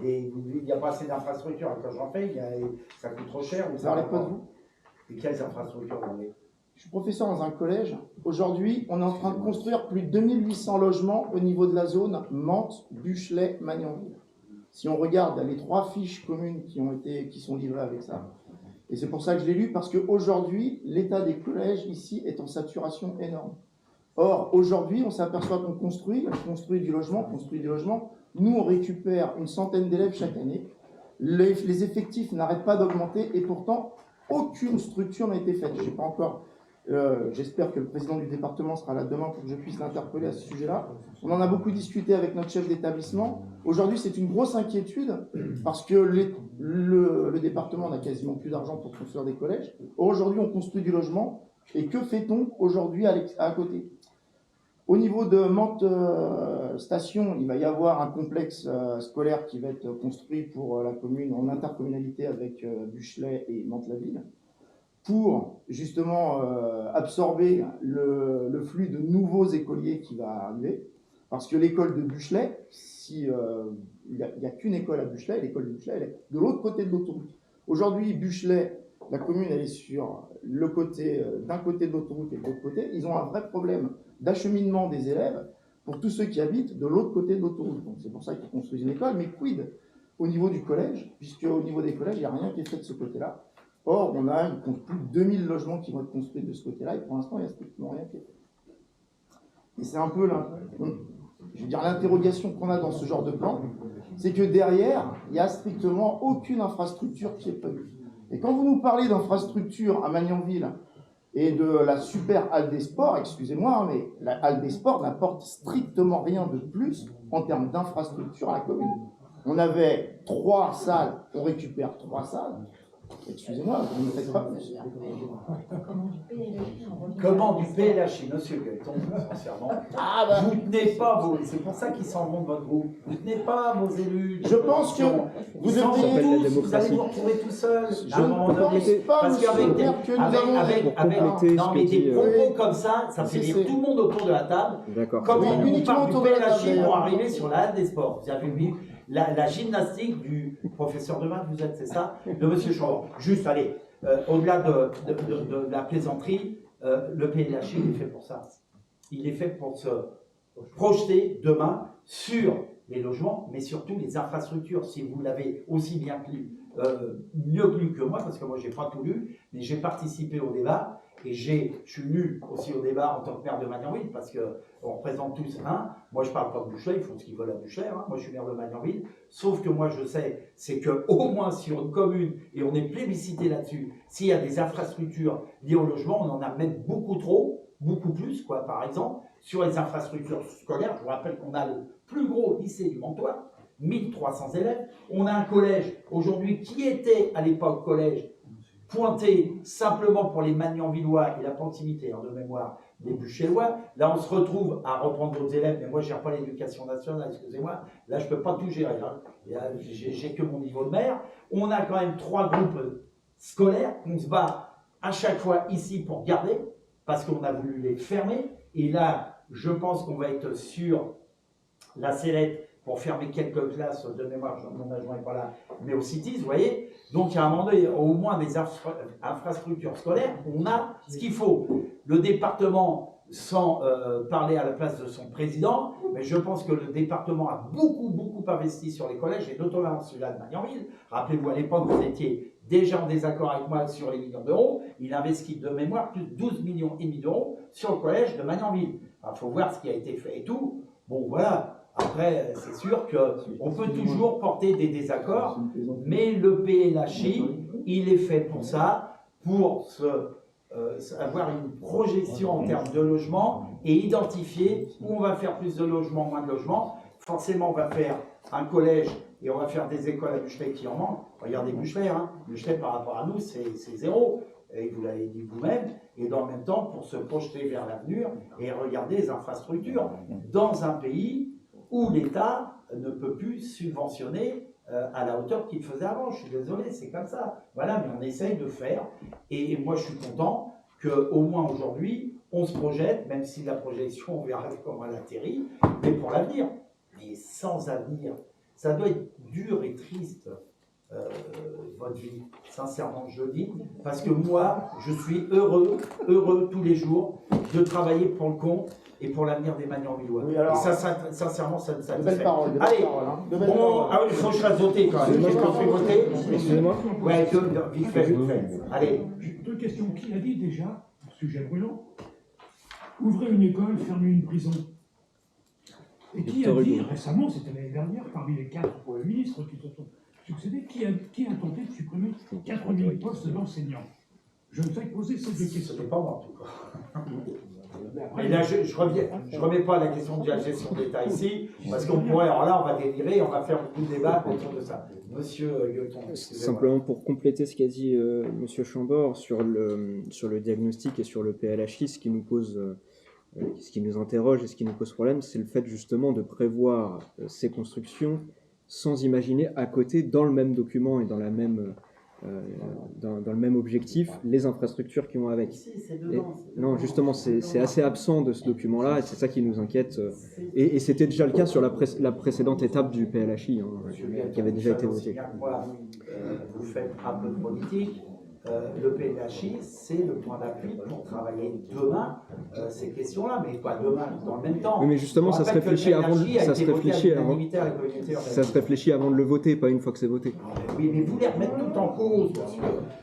Il n'y a pas assez d'infrastructures. Quand j'en fais, ça coûte trop cher. Vous ne parlez pas de vous? Et quelles infrastructures vous avez? Je suis professeur dans un collège. Aujourd'hui, on est en train de construire plus de 2800 logements au niveau de la zone Mantes, Buchelet, Magnanville. Si on regarde les 3 fiches communes qui sont livrées avec ça. Et c'est pour ça que je l'ai lu, parce qu'aujourd'hui, l'état des collèges ici est en saturation énorme. Or, aujourd'hui, on s'aperçoit qu'on construit du logement. Nous, on récupère une centaine d'élèves chaque année. Les effectifs n'arrêtent pas d'augmenter et pourtant, aucune structure n'a été faite. Je sais pas encore. J'espère que le président du département sera là demain pour que je puisse l'interpeller à ce sujet-là. On en a beaucoup discuté avec notre chef d'établissement. Aujourd'hui, c'est une grosse inquiétude parce que le département n'a quasiment plus d'argent pour construire des collèges. Aujourd'hui, on construit du logement. Et que fait-on aujourd'hui à côté? Au niveau de Mantes Station, il va y avoir un complexe scolaire qui va être construit pour la commune en intercommunalité avec Buchelet et Mantes-la-Ville, pour justement absorber le flux de nouveaux écoliers qui va arriver. Parce que l'école de Buchelet, si, il n'y a qu'une école à Buchelet, l'école de Buchelet, elle est de l'autre côté de l'autoroute. Aujourd'hui, Buchelet, la commune, elle est sur le côté, d'un côté de l'autoroute et de l'autre côté. Ils ont un vrai problème d'acheminement des élèves pour tous ceux qui habitent de l'autre côté de l'autoroute. Donc c'est pour ça qu'ils construisent une école. Mais quid au niveau du collège, puisque au niveau des collèges, il n'y a rien qui est fait de ce côté-là. Or, on a plus de 2000 logements qui vont être construits de ce côté-là, et pour l'instant, il n'y a strictement rien qui est fait. Et c'est un peu l'interrogation qu'on a dans ce genre de plan, c'est que derrière, il n'y a strictement aucune infrastructure qui est prévue. Et quand vous nous parlez d'infrastructure à Magnanville et de la super halle des sports, excusez-moi, mais la halle des sports n'apporte strictement rien de plus en termes d'infrastructure à la commune. On avait 3 salles, on récupère 3 salles. Excusez-moi, vous ne faites pas plus. Comment du PLHI, monsieur Gaëton, sincèrement, vous tenez pas vos... C'est pour ça qu'ils s'en vont de votre groupe. Vous tenez pas vos élus. Je pense que vous devriez tous, vous allez vous retrouver tout seul. Je ne pense pas, parce qu'avec des, non, mais des propos comme ça fait rire tout le monde autour de la table. Comment on parle du PLHI pour arriver sur la halle des sports. Vous avez vu la gymnastique du professeur de maths, vous êtes, c'est ça, de monsieur Chambord. Juste, allez, au-delà de la plaisanterie, le PLHI, il est fait pour ça. Il est fait pour se projeter demain sur les logements, mais surtout les infrastructures. Si vous l'avez aussi bien lu, mieux lu que moi, parce que moi, je n'ai pas tout lu, mais j'ai participé au débat, et je suis venu aussi au débat en tant que maire de Magnanville, parce qu'on représente tous un. Moi, je ne parle pas de Buchelet, ils font ce qu'ils veulent à Buchelet. Hein. Moi, je suis maire de Magnanville. Sauf que moi, je sais, c'est qu'au moins sur une commune, et on est plébiscité là-dessus, s'il y a des infrastructures liées au logement, on en a même beaucoup trop, beaucoup plus, quoi. Par exemple, sur les infrastructures scolaires, je vous rappelle qu'on a le plus gros lycée du Montois, 1300 élèves. On a un collège, aujourd'hui, qui était à l'époque collège, pointé simplement pour les Magnanvillois et la proximité de mémoire des Buchellois. Là, on se retrouve à reprendre d'autres élèves, mais moi, je ne gère pas l'éducation nationale, excusez-moi. Là, je ne peux pas tout gérer. Hein. J'ai que mon niveau de maire. On a quand même 3 groupes scolaires qu'on se bat à chaque fois ici pour garder, parce qu'on a voulu les fermer. Et là, je pense qu'on va être sur la sellette pour fermer quelques classes de mémoire, mon adjoint n'est pas là, mais au CITIS, vous voyez. Donc, il y a un moment donné, au moins des infrastructures scolaires, on a ce qu'il faut. Le département, sans parler à la place de son président, mais je pense que le département a beaucoup investi sur les collèges, et notamment celui-là de Magnanville. Rappelez-vous, à l'époque, vous étiez déjà en désaccord avec moi sur les millions d'euros. Il investit de mémoire plus de 12,5 millions d'euros sur le collège de Magnanville. Il faut voir ce qui a été fait et tout. Bon, voilà. Après, c'est sûr qu'on peut toujours porter des désaccords, mais le PLHI, il est fait pour ça, pour avoir une projection en termes de logement et identifier où on va faire plus de logements, moins de logements. Forcément, on va faire un collège et on va faire des écoles à Buchelet qui en manquent. Regardez Buchelet, hein. Buchelet par rapport à nous, c'est 0. Et vous l'avez dit vous-même, et dans le même temps, pour se projeter vers l'avenir et regarder les infrastructures dans un pays où l'État ne peut plus subventionner à la hauteur qu'il faisait avant. Je suis désolé, c'est comme ça. Voilà, mais on essaye de faire. Et moi, je suis content qu'au moins aujourd'hui, on se projette, même si la projection, on verra comment elle atterrit, mais pour l'avenir. Mais sans avenir, ça doit être dur et triste, votre vie. Sincèrement, je le dis. Parce que moi, je suis heureux tous les jours de travailler pour le compte et pour l'avenir des Magnanvillois. Oui, et ça, sincèrement, ça me satisfait. Belle parole, allez, hein. Ah oui, il faut que je fasse voter quand même. Quelqu'un fait voter. Excusez-moi. Ouais, vite fait. Allez. 2 questions. Qui a dit déjà, sujet brûlant, ouvrez une école, fermez une prison? Et qui a dit récemment, c'était l'année dernière, parmi les 4 ministres qui se sont succédés, qui a tenté de supprimer 4000 postes d'enseignants? Je ne fais que poser ces 2 questions. Ce n'est pas moi, en tout cas. Et là, je ne remets pas la question de la gestion d'État ici, parce qu'on pourrait, alors là, on va délirer, on va faire beaucoup de débats autour de ça. Monsieur Gueuton. Simplement pour compléter ce qu'a dit Monsieur Chambord sur le diagnostic et sur le PLHI, ce qui nous interroge et ce qui nous pose problème, c'est le fait justement de prévoir ces constructions sans imaginer à côté, dans le même document et dans la même dans le même objectif les infrastructures qui vont avec. Si, c'est dedans. Non, justement, c'est assez absent de ce document-là, et c'est ça qui nous inquiète. Et c'était déjà le cas sur la précédente étape du PLHI, qui avait déjà été votée. Vous faites un peu de politique. Le PLHI, c'est le point d'appui pour travailler demain ces questions-là, mais pas demain, dans le même temps. Oui, mais justement, ça se réfléchit avant de le voter, pas une fois que c'est voté. Oui, mais vous voulez remettre tout en cause, monsieur.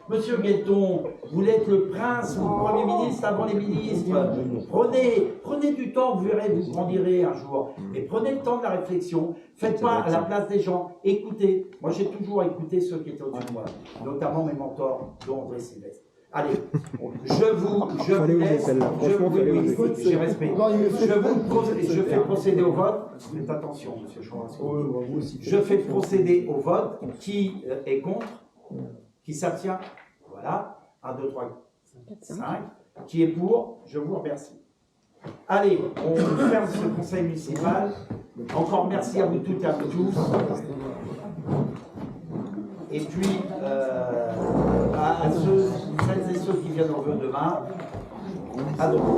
Monsieur Guelton, vous voulez être le prince ou le Premier ministre avant les ministres. Prenez du temps, vous verrez, vous grandirez un jour. Et prenez le temps de la réflexion. Faites pas à la place des gens. Écoutez. Moi, j'ai toujours écouté ceux qui étaient au-dessus de moi, notamment mes mentors, dont André Sylvestre. Allez, je fais procéder au vote. Faites attention, monsieur Chouin. Je fais procéder au vote. Qui est contre? Qui s'abstient? Voilà. 1, 2, 3, 5. Qui est pour? Je vous remercie. Allez, on ferme ce conseil municipal. Encore merci à vous toutes et à vous tous. Et puis, à celles et ceux qui viennent en vœu demain, à demain.